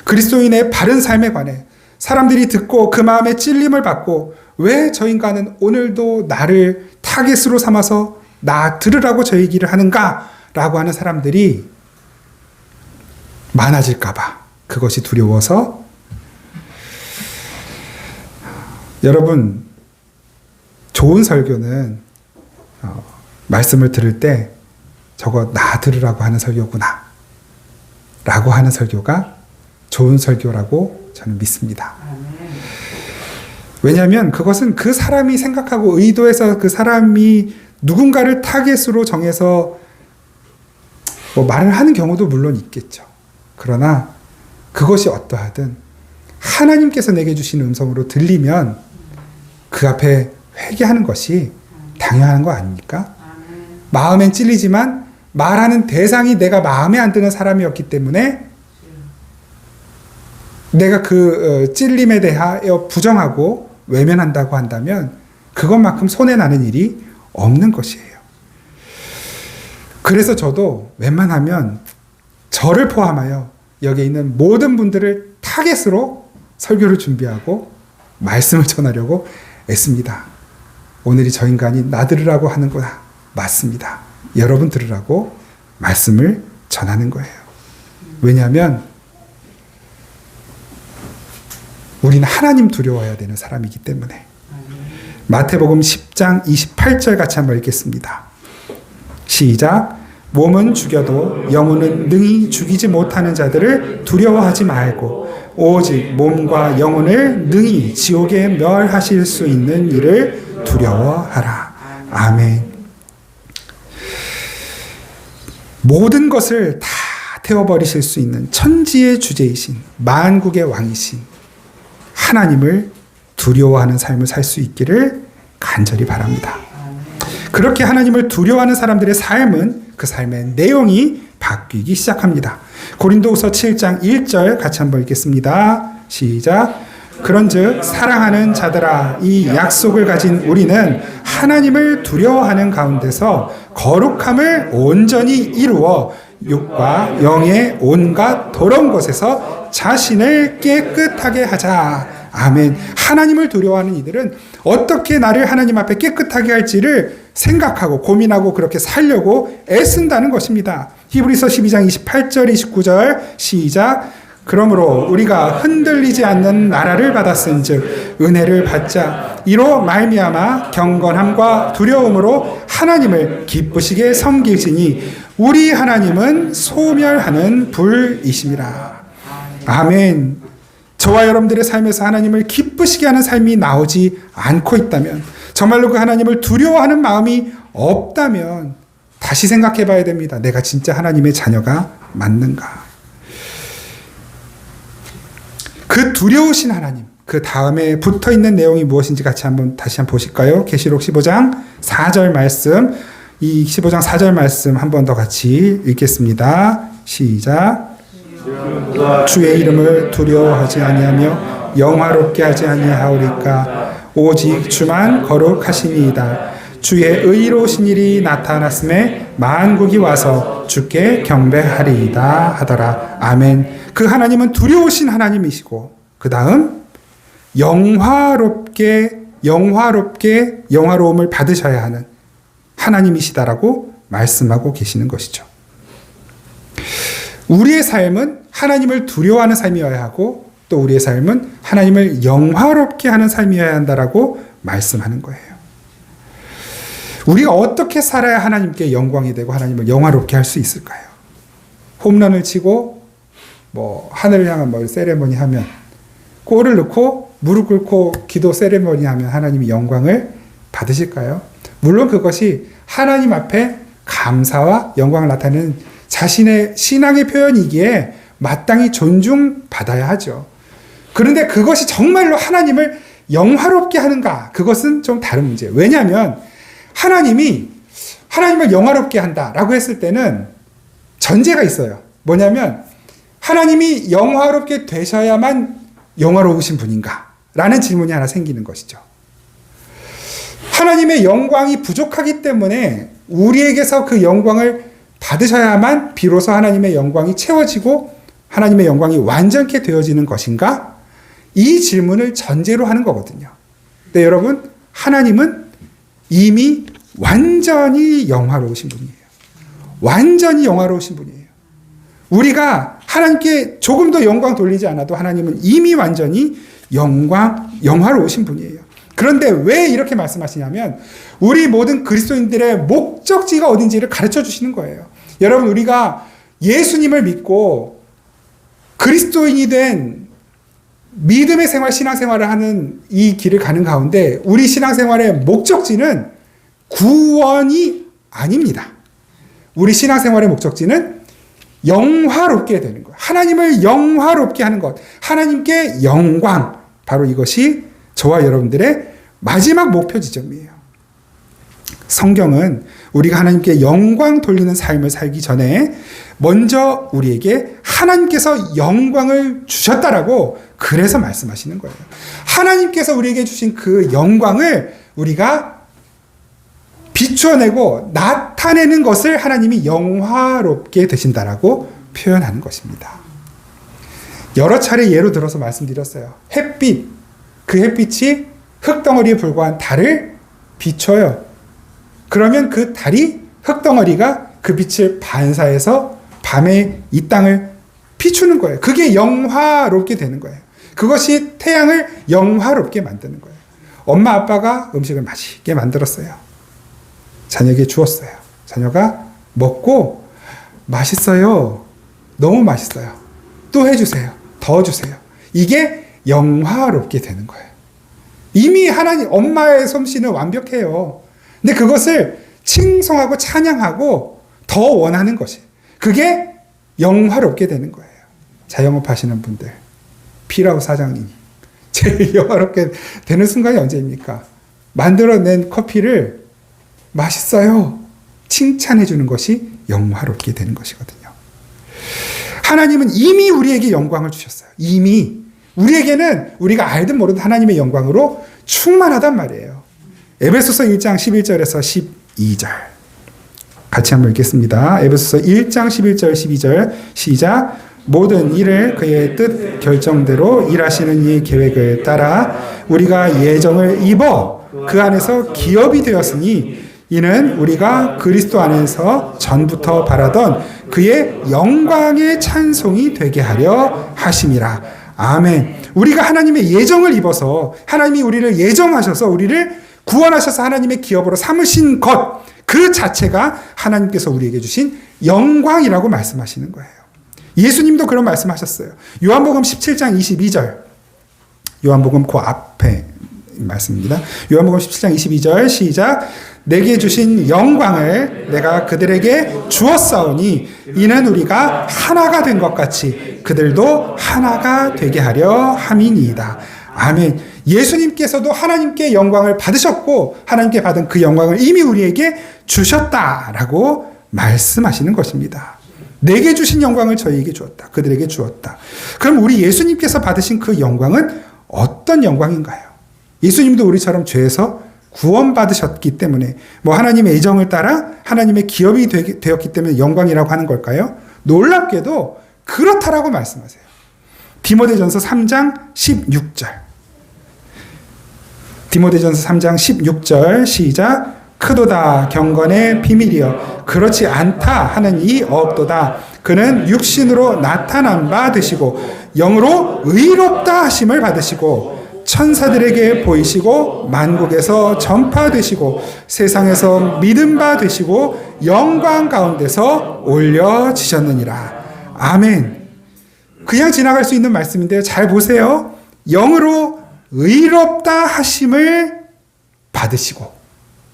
그리스도인의 바른 삶에 관해 사람들이 듣고 그 마음에 찔림을 받고 왜 저 인간은 오늘도 나를 타겟으로 삼아서 나 들으라고 저 얘기를 하는가? 라고 하는 사람들이 많아질까 봐 그것이 두려워서 여러분 좋은 설교는 말씀을 들을 때 저거 나 들으라고 하는 설교구나 라고 하는 설교가 좋은 설교라고 저는 믿습니다. 왜냐하면 그것은 그 사람이 생각하고 의도해서 그 사람이 누군가를 타겟으로 정해서 뭐 말을 하는 경우도 물론 있겠죠. 그러나 그것이 어떠하든 하나님께서 내게 주신 음성으로 들리면 그 앞에 회개하는 것이 당연한 거 아닙니까? 마음엔 찔리지만 말하는 대상이 내가 마음에 안 드는 사람이었기 때문에 내가 그 찔림에 대하여 부정하고 외면한다고 한다면 그것만큼 손해나는 일이 없는 것이에요. 그래서 저도 웬만하면 저를 포함하여 여기 있는 모든 분들을 타겟으로 설교를 준비하고 말씀을 전하려고 애씁니다. 오늘이 저 인간이 나 들으라고 하는구나. 맞습니다. 여러분 들으라고 말씀을 전하는 거예요. 왜냐하면 우리는 하나님 두려워해야 되는 사람이기 때문에. 마태복음 10장 28절 같이 한번 읽겠습니다. 시작. 몸은 죽여도 영혼은 능히 죽이지 못하는 자들을 두려워하지 말고 오직 몸과 영혼을 능히 지옥에 멸하실 수 있는 이를 두려워하라. 아멘. 모든 것을 다 태워버리실 수 있는 천지의 주제이신 만국의 왕이신 하나님을 두려워하는 삶을 살 수 있기를 간절히 바랍니다. 그렇게 하나님을 두려워하는 사람들의 삶은 그 삶의 내용이 바뀌기 시작합니다. 고린도후서 7장 1절 같이 한번 읽겠습니다. 시작. 그런즉 사랑하는 자들아 이 약속을 가진 우리는 하나님을 두려워하는 가운데서 거룩함을 온전히 이루어 육과 영의 온갖 더러운 것에서 자신을 깨끗하게 하자. 아멘. 하나님을 두려워하는 이들은 어떻게 나를 하나님 앞에 깨끗하게 할지를 생각하고 고민하고 그렇게 살려고 애쓴다는 것입니다. 히브리서 12장 28절 29절 시작. 그러므로 우리가 흔들리지 않는 나라를 받았은즉 은혜를 받자 이로 말미암아 경건함과 두려움으로 하나님을 기쁘시게 섬기시니 우리 하나님은 소멸하는 불이심이라. 아멘. 저와 여러분들의 삶에서 하나님을 기쁘시게 하는 삶이 나오지 않고 있다면, 정말로 그 하나님을 두려워하는 마음이 없다면 다시 생각해 봐야 됩니다. 내가 진짜 하나님의 자녀가 맞는가? 그 두려우신 하나님, 그 다음에 붙어 있는 내용이 무엇인지 다시 한번 보실까요? 계시록 15장 4절 말씀, 이 15장 4절 말씀 한 번 더 같이 읽겠습니다. 시작. 주의 이름을 두려워하지 아니하며 영화롭게 하지 아니하오리까 오직 주만 거룩하시니이다. 주의 의로우신 일이 나타났음에 만국이 와서 주께 경배하리이다 하더라. 아멘. 그 하나님은 두려우신 하나님이시고 그 다음 영화로움을 받으셔야 하는 하나님이시다라고 말씀하고 계시는 것이죠. 우리의 삶은 하나님을 두려워하는 삶이어야 하고 또 우리의 삶은 하나님을 영화롭게 하는 삶이어야 한다라고 말씀하는 거예요. 우리가 어떻게 살아야 하나님께 영광이 되고 하나님을 영화롭게 할 수 있을까요? 홈런을 치고 하늘을 향한 세레머니 하면, 골을 넣고 무릎 꿇고 기도 세레머니 하면 하나님이 영광을 받으실까요? 물론 그것이 하나님 앞에 감사와 영광을 나타내는 자신의 신앙의 표현이기에 마땅히 존중받아야 하죠. 그런데 그것이 정말로 하나님을 영화롭게 하는가? 그것은 좀 다른 문제예요. 왜냐하면 하나님을 영화롭게 한다라고 했을 때는 전제가 있어요. 뭐냐면 하나님이 영화롭게 되셔야만 영화로우신 분인가? 라는 질문이 하나 생기는 것이죠. 하나님의 영광이 부족하기 때문에 우리에게서 그 영광을 받으셔야만 비로소 하나님의 영광이 채워지고 하나님의 영광이 완전케 되어지는 것인가? 이 질문을 전제로 하는 거거든요. 근데 여러분, 하나님은 이미 완전히 영화로우신 분이에요. 완전히 영화로우신 분이에요. 우리가 하나님께 조금 더 영광 돌리지 않아도 하나님은 이미 완전히 영화로우신 분이에요. 그런데 왜 이렇게 말씀하시냐면 우리 모든 그리스도인들의 목적지가 어딘지를 가르쳐 주시는 거예요. 여러분, 우리가 예수님을 믿고 그리스도인이 된 믿음의 생활, 신앙생활을 하는 이 길을 가는 가운데 우리 신앙생활의 목적지는 구원이 아닙니다. 우리 신앙생활의 목적지는 영화롭게 되는 것, 하나님을 영화롭게 하는 것, 하나님께 영광, 바로 이것이 저와 여러분들의 마지막 목표 지점이에요. 성경은 우리가 하나님께 영광 돌리는 삶을 살기 전에 먼저 우리에게 하나님께서 영광을 주셨다라고 그래서 말씀하시는 거예요. 하나님께서 우리에게 주신 그 영광을 우리가 비추어내고 나타내는 것을 하나님이 영화롭게 되신다라고 표현하는 것입니다. 여러 차례 예로 들어서 말씀드렸어요. 햇빛, 그 햇빛이 흙덩어리에 불과한 달을 비춰요. 그러면 그 달이, 흙덩어리가 그 빛을 반사해서 밤에 이 땅을 비추는 거예요. 그게 영화롭게 되는 거예요. 그것이 태양을 영화롭게 만드는 거예요. 엄마 아빠가 음식을 맛있게 만들었어요. 자녀에게 주었어요. 자녀가 먹고 맛있어요. 너무 맛있어요. 또 해주세요. 더 주세요. 이게 영화롭게 되는 거예요. 이미 하나님, 엄마의 솜씨는 완벽해요. 근데 그것을 칭송하고 찬양하고 더 원하는 것이, 그게 영화롭게 되는 거예요. 자영업 하시는 분들, 피라우 사장님, 제일 영화롭게 되는 순간이 언제입니까? 만들어낸 커피를 맛있어요, 칭찬해 주는 것이 영화롭게 되는 것이거든요. 하나님은 이미 우리에게 영광을 주셨어요. 이미 우리에게는 우리가 알든 모르든 하나님의 영광으로 충만하단 말이에요. 에베소서 1장 11절에서 12절 같이 한번 읽겠습니다. 에베소서 1장 11절 12절 시작. 모든 일을 그의 뜻 결정대로 일하시는 이 계획을 따라 우리가 예정을 입어 그 안에서 기업이 되었으니 이는 우리가 그리스도 안에서 전부터 바라던 그의 영광의 찬송이 되게 하려 하심이라. 아멘. 우리가 하나님의 예정을 입어서, 하나님이 우리를 예정하셔서 우리를 구원하셔서 하나님의 기업으로 삼으신 것, 그 자체가 하나님께서 우리에게 주신 영광이라고 말씀하시는 거예요. 예수님도 그런 말씀하셨어요. 요한복음 17장 22절. 요한복음 그 앞에 말씀입니다. 요한복음 17장 22절 시작. 내게 주신 영광을 내가 그들에게 주었사오니 이는 우리가 하나가 된 것 같이 그들도 하나가 되게 하려 함이니이다. 아멘. 예수님께서도 하나님께 영광을 받으셨고 하나님께 받은 그 영광을 이미 우리에게 주셨다라고 말씀하시는 것입니다. 내게 주신 영광을 저희에게 주었다. 그들에게 주었다. 그럼 우리 예수님께서 받으신 그 영광은 어떤 영광인가요? 예수님도 우리처럼 죄에서 구원받으셨기 때문에 하나님의 예정을 따라 하나님의 기업이 되었기 때문에 영광이라고 하는 걸까요? 놀랍게도 그렇다라고 말씀하세요. 디모데전서 3장 16절. 디모데전서 3장 16절 시작. 크도다 경건의 비밀이여 그렇지 않다 하는 이 없도다. 그는 육신으로 나타난 바 되시고 영으로 의롭다 하심을 받으시고 천사들에게 보이시고 만국에서 전파되시고 세상에서 믿음 바 되시고 영광 가운데서 올려지셨느니라. 아멘. 그냥 지나갈 수 있는 말씀인데요. 잘 보세요. 영으로 의롭다 하심을 받으시고,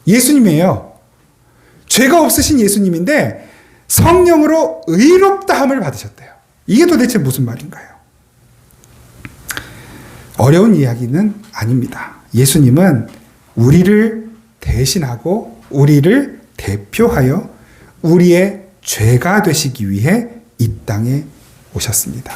예수님이에요. 죄가 없으신 예수님인데 성령으로 의롭다함을 받으셨대요. 이게 도대체 무슨 말인가요? 어려운 이야기는 아닙니다. 예수님은 우리를 대신하고 우리를 대표하여 우리의 죄가 되시기 위해 이 땅에 오셨습니다.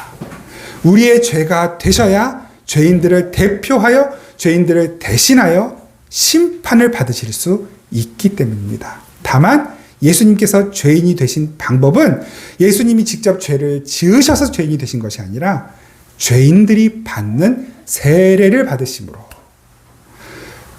우리의 죄가 되셔야 죄인들을 대표하여 죄인들을 대신하여 심판을 받으실 수 있기 때문입니다. 다만 예수님께서 죄인이 되신 방법은 예수님이 직접 죄를 지으셔서 죄인이 되신 것이 아니라 죄인들이 받는 세례를 받으심으로.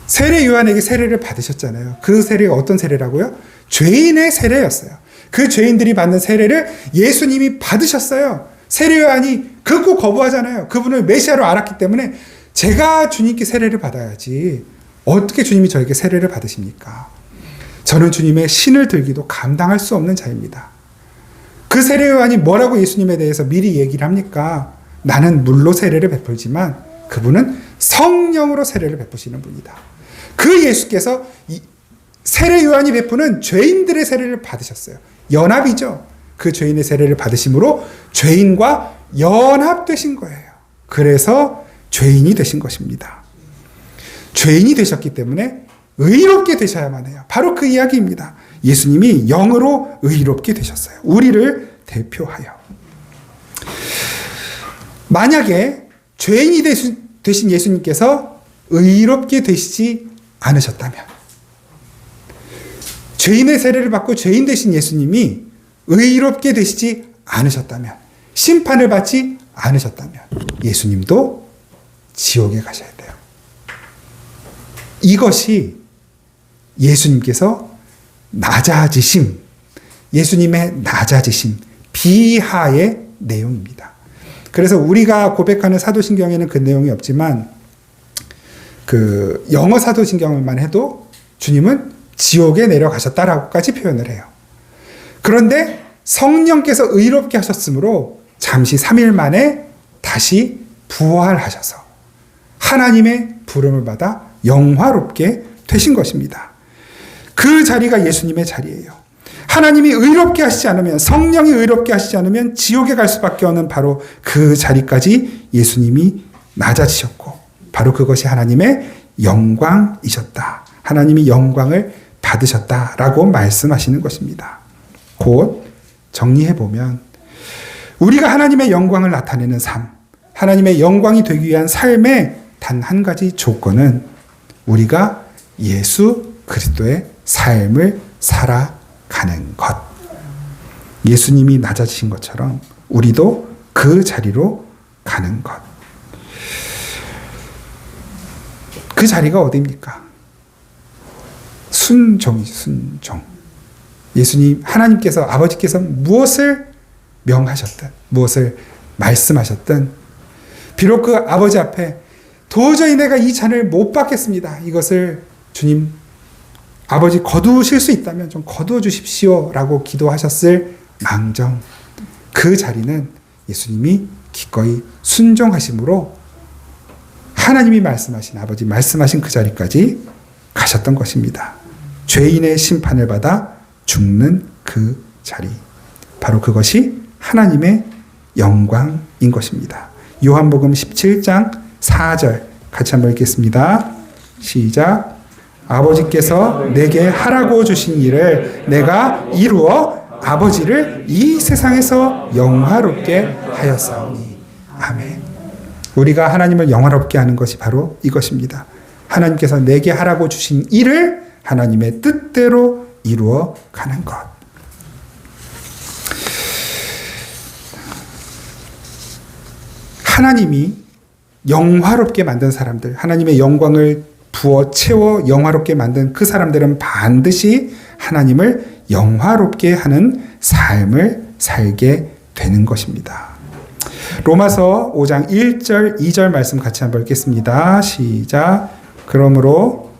세례 요한에게 세례를 받으셨잖아요. 그 세례가 어떤 세례라고요? 죄인의 세례였어요. 그 죄인들이 받는 세례를 예수님이 받으셨어요. 세례 요한이 극구 거부하잖아요. 그분을 메시아로 알았기 때문에 제가 주님께 세례를 받아야지 어떻게 주님이 저에게 세례를 받으십니까? 저는 주님의 신을 들기도 감당할 수 없는 자입니다. 그 세례 요한이 뭐라고 예수님에 대해서 미리 얘기를 합니까? 나는 물로 세례를 베풀지만 그분은 성령으로 세례를 베푸시는 분이다. 그 예수께서 세례 요한이 베푸는 죄인들의 세례를 받으셨어요. 연합이죠. 그 죄인의 세례를 받으심으로 죄인과 연합되신 거예요. 그래서 죄인이 되신 것입니다. 죄인이 되셨기 때문에 의롭게 되셔야만 해요. 바로 그 이야기입니다. 예수님이 영으로 의롭게 되셨어요. 우리를 대표하여. 만약에 죄인이 되신 예수님께서 의롭게 되시지 않으셨다면, 죄인의 세례를 받고 죄인 되신 예수님이 의롭게 되시지 않으셨다면, 심판을 받지 않으셨다면 예수님도 지옥에 가셔야 돼요. 이것이 예수님께서 낮아지심, 예수님의 낮아지심, 비하의 내용입니다. 그래서 우리가 고백하는 사도신경에는 그 내용이 없지만 그 영어 사도신경만 해도 주님은 지옥에 내려가셨다라고까지 표현을 해요. 그런데 성령께서 의롭게 하셨으므로 잠시 3일 만에 다시 부활하셔서 하나님의 부름을 받아 영화롭게 되신 것입니다. 그 자리가 예수님의 자리예요. 하나님이 의롭게 하시지 않으면, 성령이 의롭게 하시지 않으면 지옥에 갈 수밖에 없는 바로 그 자리까지 예수님이 낮아지셨고, 바로 그것이 하나님의 영광이셨다. 하나님이 영광을 받으셨다라고 말씀하시는 것입니다. 곧 정리해보면 우리가 하나님의 영광을 나타내는 삶, 하나님의 영광이 되기 위한 삶의 단 한 가지 조건은 우리가 예수 그리스도의 삶을 살아가는 것. 예수님이 낮아지신 것처럼 우리도 그 자리로 가는 것. 그 자리가 어디입니까? 순종이죠, 순종. 예수님, 하나님께서, 아버지께서 무엇을 명하셨든, 무엇을 말씀하셨든, 비록 그 아버지 앞에 도저히 내가 이 잔을 못 받겠습니다. 이것을 주님, 아버지 거두실 수 있다면 좀 거두어 주십시오. 라고 기도하셨을 망정. 그 자리는 예수님이 기꺼이 순종하심으로 하나님이 말씀하신, 아버지 말씀하신 그 자리까지 가셨던 것입니다. 죄인의 심판을 받아 죽는 그 자리. 바로 그것이 하나님의 영광인 것입니다. 요한복음 17장 4절 같이 한번 읽겠습니다. 시작. 아버지께서 내게 하라고 주신 일을 내가 이루어 아버지를 이 세상에서 영화롭게 하였사오니. 아멘. 우리가 하나님을 영화롭게 하는 것이 바로 이것입니다. 하나님께서 내게 하라고 주신 일을 하나님의 뜻대로 이루어 가는 것. 하나님이 영화롭게 만든 사람들, 하나님의 영광을 부어 채워 영화롭게 만든 그 사람들은 반드시 하나님을 영화롭게 하는 삶을 살게 되는 것입니다. 로마서 5장 1절, 2절 말씀 같이 한번 읽겠습니다. 시작. 그러므로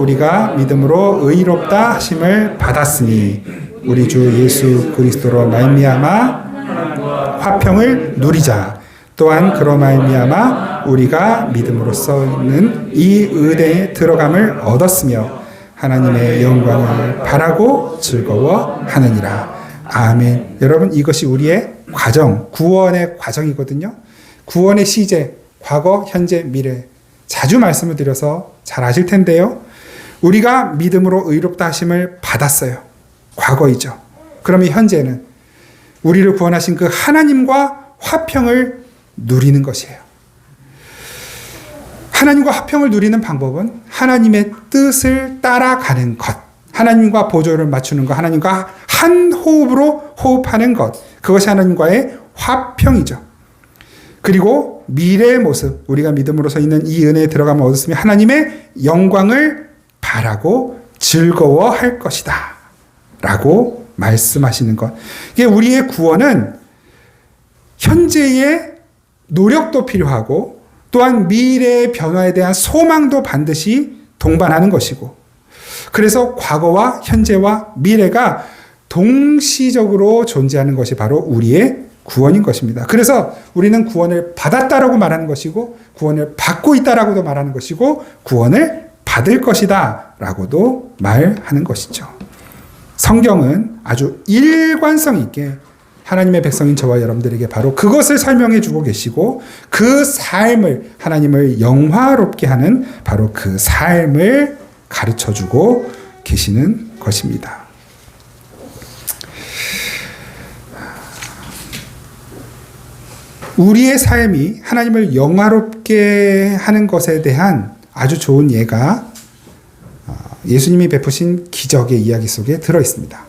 우리가 믿음으로 의롭다 하심을 받았으니 우리 주 예수 그리스도로 말미암아 화평을 누리자. 또한 그로 말미암아 우리가 믿음으로써는 이 은혜에 들어감을 얻었으며 하나님의 영광을 바라고 즐거워하느니라. 아멘. 여러분, 이것이 우리의 과정, 구원의 과정이거든요. 구원의 시제, 과거, 현재, 미래. 자주 말씀을 드려서 잘 아실 텐데요. 우리가 믿음으로 의롭다 하심을 받았어요. 과거이죠. 그러면 현재는 우리를 구원하신 그 하나님과 화평을 누리는 것이에요. 하나님과 화평을 누리는 방법은 하나님의 뜻을 따라가는 것, 하나님과 보조를 맞추는 것, 하나님과 한 호흡으로 호흡하는 것, 그것이 하나님과의 화평이죠. 그리고 미래의 모습, 우리가 믿음으로서 있는 이 은혜에 들어가면 얻었으며 하나님의 영광을 바라고 즐거워할 것이다. 라고 말씀하시는 것. 이게 우리의 구원은 현재의 노력도 필요하고 또한 미래의 변화에 대한 소망도 반드시 동반하는 것이고, 그래서 과거와 현재와 미래가 동시적으로 존재하는 것이 바로 우리의 구원인 것입니다. 그래서 우리는 구원을 받았다라고 말하는 것이고, 구원을 받고 있다라고도 말하는 것이고, 구원을 받을 것이다 라고도 말하는 것이죠. 성경은 아주 일관성 있게 하나님의 백성인 저와 여러분들에게 바로 그것을 설명해 주고 계시고, 그 삶을, 하나님을 영화롭게 하는 바로 그 삶을 가르쳐 주고 계시는 것입니다. 우리의 삶이 하나님을 영화롭게 하는 것에 대한 아주 좋은 예가 예수님이 베푸신 기적의 이야기 속에 들어 있습니다.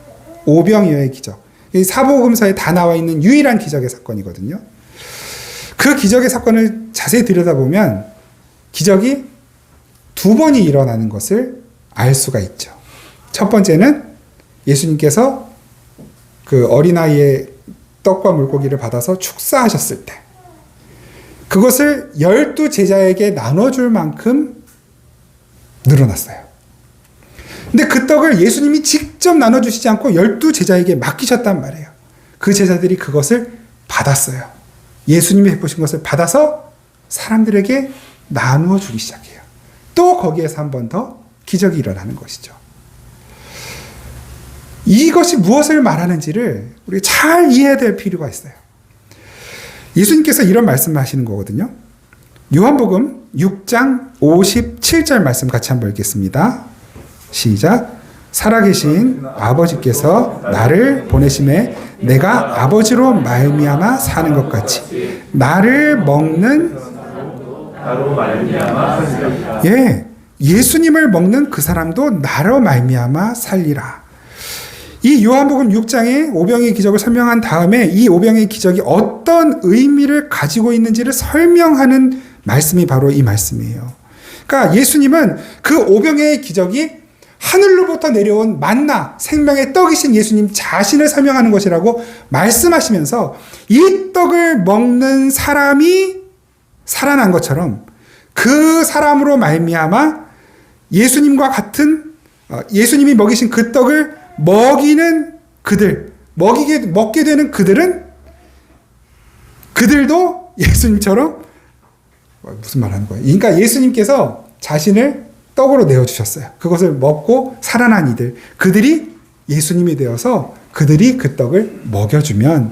오병이어의 기적. 사복음서에 다 나와 있는 유일한 기적의 사건이거든요. 그 기적의 사건을 자세히 들여다보면 기적이 두 번이 일어나는 것을 알 수가 있죠. 첫 번째는 예수님께서 그 어린아이의 떡과 물고기를 받아서 축사하셨을 때 그것을 12제자에게 나눠줄 만큼 늘어났어요. 근데 그 떡을 예수님이 직접 나눠주시지 않고 12제자에게 맡기셨단 말이에요. 그 제자들이 그것을 받았어요. 예수님이 베푸신 것을 받아서 사람들에게 나누어 주기 시작해요. 또 거기에서 한 번 더 기적이 일어나는 것이죠. 이것이 무엇을 말하는지를 우리가 잘 이해해야 될 필요가 있어요. 예수님께서 이런 말씀을 하시는 거거든요. 요한복음 6장 57절 말씀 같이 한번 읽겠습니다. 시작. 살아계신 아버지께서 나를 보내심에 내가 아버지로 말미암아 사는 것 같이 나를 먹는 예수님을 먹는 그 사람도 나로 말미암아 살리라. 이 요한복음 6장의 오병이의 기적을 설명한 다음에 이 오병이의 기적이 어떤 의미를 가지고 있는지를 설명하는 말씀이 바로 이 말씀이에요. 그러니까 예수님은 그 오병이의 기적이 하늘로부터 내려온 만나, 생명의 떡이신 예수님 자신을 설명하는 것이라고 말씀하시면서 이 떡을 먹는 사람이 살아난 것처럼 그 사람으로 말미암아 예수님과 같은 예수님이 먹이신 그 떡을 먹이는 그들, 먹게 되는 그들도 예수님처럼 무슨 말 하는 거예요? 그러니까 예수님께서 자신을 떡으로 내어주셨어요. 그것을 먹고 살아난 이들, 그들이 예수님이 되어서 그들이 그 떡을 먹여주면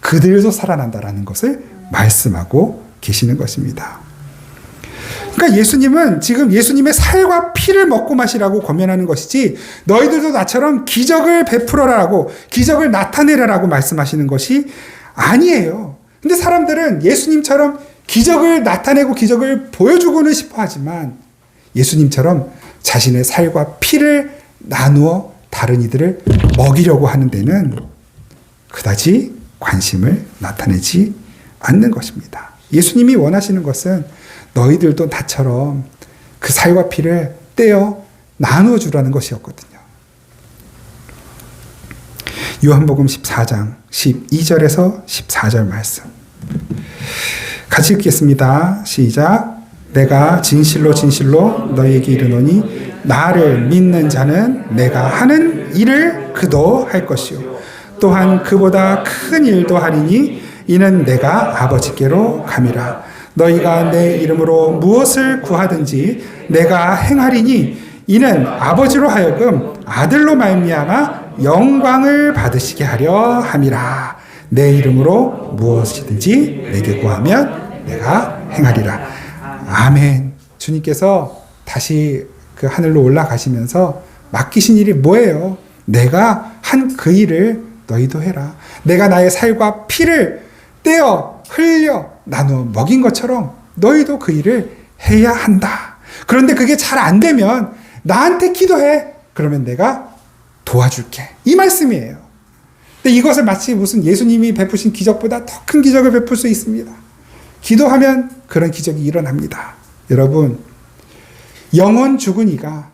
그들도 살아난다라는 것을 말씀하고 계시는 것입니다. 그러니까 예수님은 지금 예수님의 살과 피를 먹고 마시라고 권면하는 것이지 너희들도 나처럼 기적을 베풀어라라고 기적을 나타내라라고 말씀하시는 것이 아니에요. 근데 사람들은 예수님처럼 기적을 나타내고 기적을 보여주고는 싶어 하지만 예수님처럼 자신의 살과 피를 나누어 다른 이들을 먹이려고 하는 데는 그다지 관심을 나타내지 않는 것입니다. 예수님이 원하시는 것은 너희들도 나처럼 그 살과 피를 떼어 나누어 주라는 것이었거든요. 요한복음 14장 12절에서 14절 말씀 같이 읽겠습니다. 시작. 내가 진실로 진실로 너희에게 이르노니 나를 믿는 자는 내가 하는 일을 그도 할 것이요 또한 그보다 큰 일도 하리니 이는 내가 아버지께로 감이라. 너희가 내 이름으로 무엇을 구하든지 내가 행하리니 이는 아버지로 하여금 아들로 말미암아 영광을 받으시게 하려 함이라. 내 이름으로 무엇이든지 내게 구하면 내가 행하리라. 아멘. 주님께서 다시 그 하늘로 올라가시면서 맡기신 일이 뭐예요? 내가 한 그 일을 너희도 해라. 내가 나의 살과 피를 떼어 흘려 나누어 먹인 것처럼 너희도 그 일을 해야 한다. 그런데 그게 잘 안 되면 나한테 기도해. 그러면 내가 도와줄게. 이 말씀이에요. 근데 이것을 마치 무슨 예수님이 베푸신 기적보다 더 큰 기적을 베풀 수 있습니다. 기도하면 그런 기적이 일어납니다. 여러분, 영혼 죽은 이가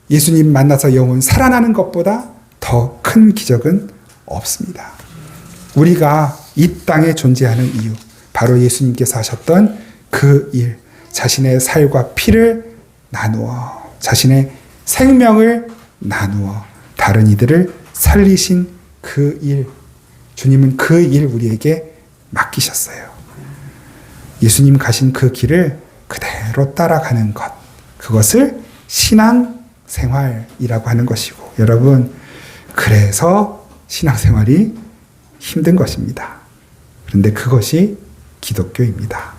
예수님 만나서 영혼 살아나는 것보다 더 더 큰 기적은 없습니다. 우리가 이 땅에 존재하는 이유, 바로 예수님께서 하셨던 그 일, 자신의 살과 피를 나누어, 자신의 생명을 나누어 다른 이들을 살리신 그 일, 주님은 그 일 우리에게 맡기셨어요. 예수님 가신 그 길을 그대로 따라가는 것, 그것을 신앙생활이라고 하는 것이고, 여러분, 그래서 신앙생활이 힘든 것입니다. 그런데 그것이 기독교입니다.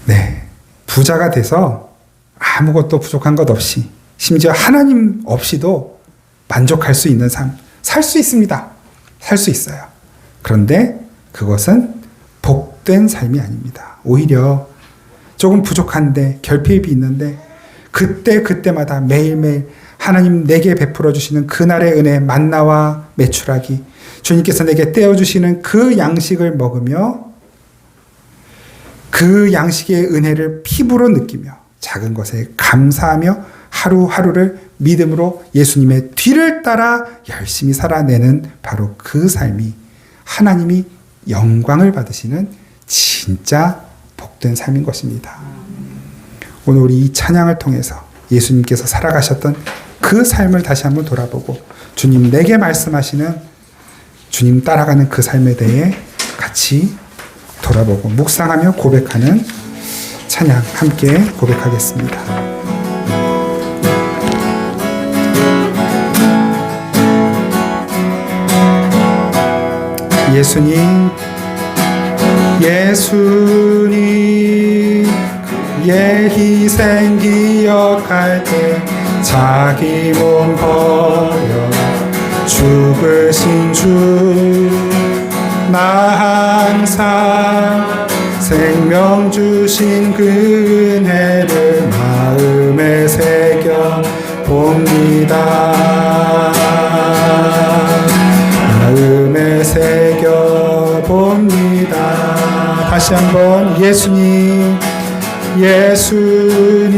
네, 부자가 돼서 아무것도 부족한 것 없이, 심지어 하나님 없이도 만족할 수 있는 삶, 살 수 있습니다. 살 수 있어요. 그런데 그것은 복된 삶이 아닙니다. 오히려 조금 부족한데, 결핍이 있는데 그때마다 매일매일 하나님 내게 베풀어 주시는 그날의 은혜, 만나와 메추라기, 주님께서 내게 떼어주시는 그 양식을 먹으며 그 양식의 은혜를 피부로 느끼며 작은 것에 감사하며 하루하루를 믿음으로 예수님의 뒤를 따라 열심히 살아내는 바로 그 삶이 하나님이 영광을 받으시는 진짜 복된 삶인 것입니다. 오늘 우리 이 찬양을 통해서 예수님께서 살아가셨던 그 삶을 다시 한번 돌아보고, 주님 내게 말씀하시는, 주님 따라가는 그 삶에 대해 같이 돌아보고 묵상하며 고백하는 찬양 함께 고백하겠습니다. 예수님, 예수님, 그의 희생 기억할 때 자기 몸 버려 죽으신 주, 나 항상 생명 주신 그 은혜를 마음에 새겨 봅니다. 마음에 새겨 봅니다. 다시 한번, 예수님, 예수님,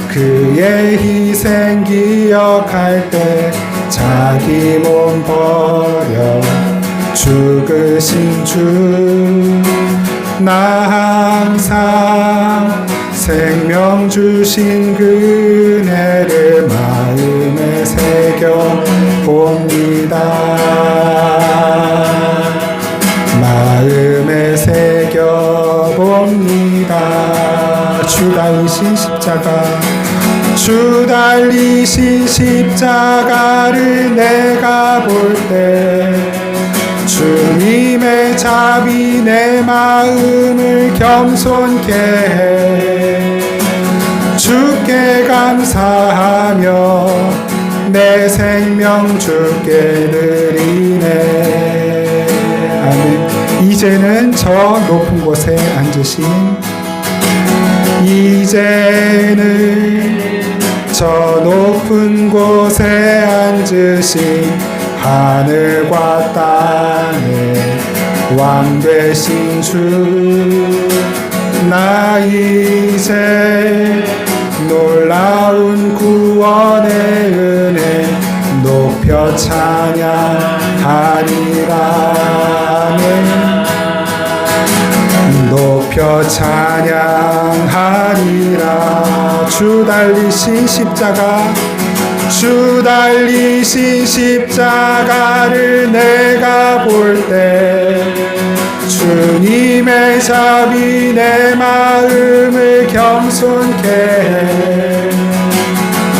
그의 희생 기억할 때 자기 몸 버려 죽으신 주, 나 항상 생명 주신 그 은혜를 마음에 새겨 봅니다. 마음에 새겨 봅니다. 주 달리신 십자가, 주 달리신 십자가를 내가 볼 때 주님의 자비 내 마음을 겸손케 해. 주께 감사하며 내 생명 주께 드리네. 아멘. 이제는 저 높은 곳에 앉으신, 이제는 저 높은 곳에 앉으신 하늘과 땅의 왕 되신 주, 나 이제 놀라운 구원의 은혜 높여 찬양하리라. 높여 찬양하리라. 주 달리신 십자가, 주 달리신 십자가를 내가 볼 때 주님의 자비 내 마음을 겸손케 해.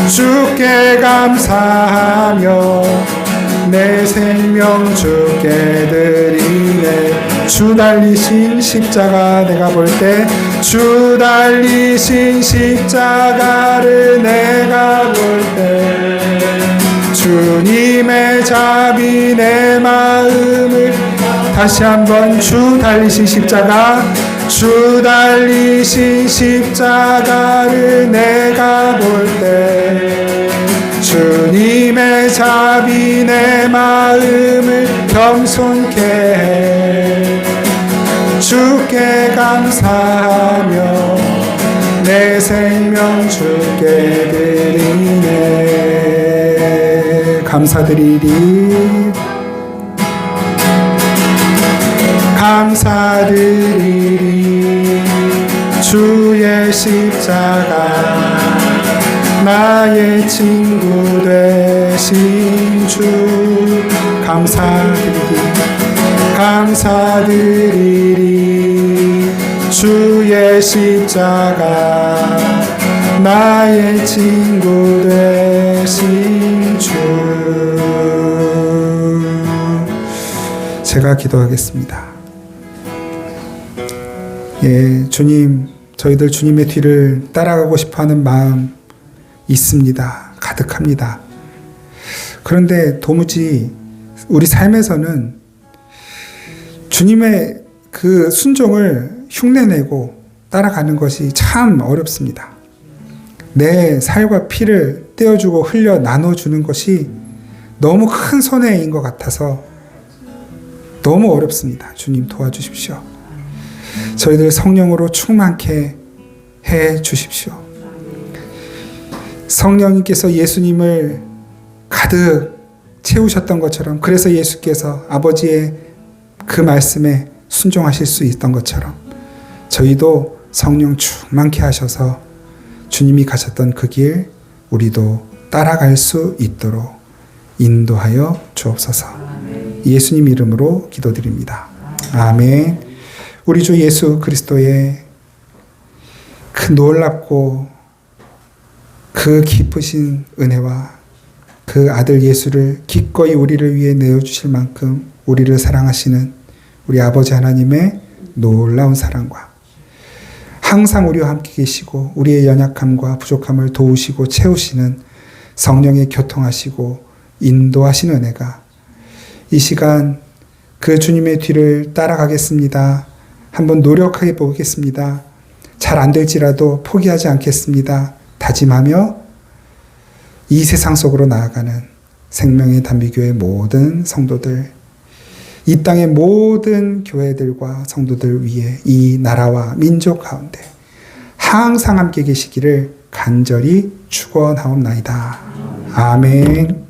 주께 감사하며 내 생명 주께 드리네. 주 달리신 십자가 내가 볼 때, 주 달리신 십자가를 내가 볼 때 주님의 자비 내 마음을, 다시 한번, 주 달리신 십자가, 주 달리신 십자가를 내가 볼 때 주님의 자비 내 마음을 겸손케 해. 주께 감사하며 내 생명 주께 드리네. 감사드리리 감사드리리. 주의 십자가 나의 친구 되신 주. 감사드리리 감사드리리. 주의 십자가 나의 친구 되신 주. 제가 기도하겠습니다. 예, 주님, 저희들 주님의 뒤를 따라가고 싶어하는 마음 있습니다. 가득합니다. 그런데 도무지 우리 삶에서는 주님의 그 순종을 흉내내고 따라가는 것이 참 어렵습니다. 내 살과 피를 떼어주고 흘려 나눠주는 것이 너무 큰 손해인 것 같아서 너무 어렵습니다. 주님 도와주십시오. 저희들 성령으로 충만케 해 주십시오. 성령님께서 예수님을 가득 채우셨던 것처럼, 그래서 예수께서 아버지의 그 말씀에 순종하실 수 있던 것처럼 저희도 성령 충만케 하셔서 주님이 가셨던 그 길 우리도 따라갈 수 있도록 인도하여 주옵소서. 예수님 이름으로 기도드립니다. 아멘. 우리 주 예수 그리스도의 그 놀랍고 그 깊으신 은혜와 그 아들 예수를 기꺼이 우리를 위해 내어주실 만큼 우리를 사랑하시는 우리 아버지 하나님의 놀라운 사랑과 항상 우리와 함께 계시고 우리의 연약함과 부족함을 도우시고 채우시는 성령의 교통하시고 인도하시는 은혜가 이 시간 그 주님의 뒤를 따라가겠습니다. 한번 노력하게 보겠습니다. 잘 안 될지라도 포기하지 않겠습니다. 다짐하며 이 세상 속으로 나아가는 생명의 단비교회 모든 성도들, 이 땅의 모든 교회들과 성도들 위해 이 나라와 민족 가운데 항상 함께 계시기를 간절히 축원하옵나이다. 아멘.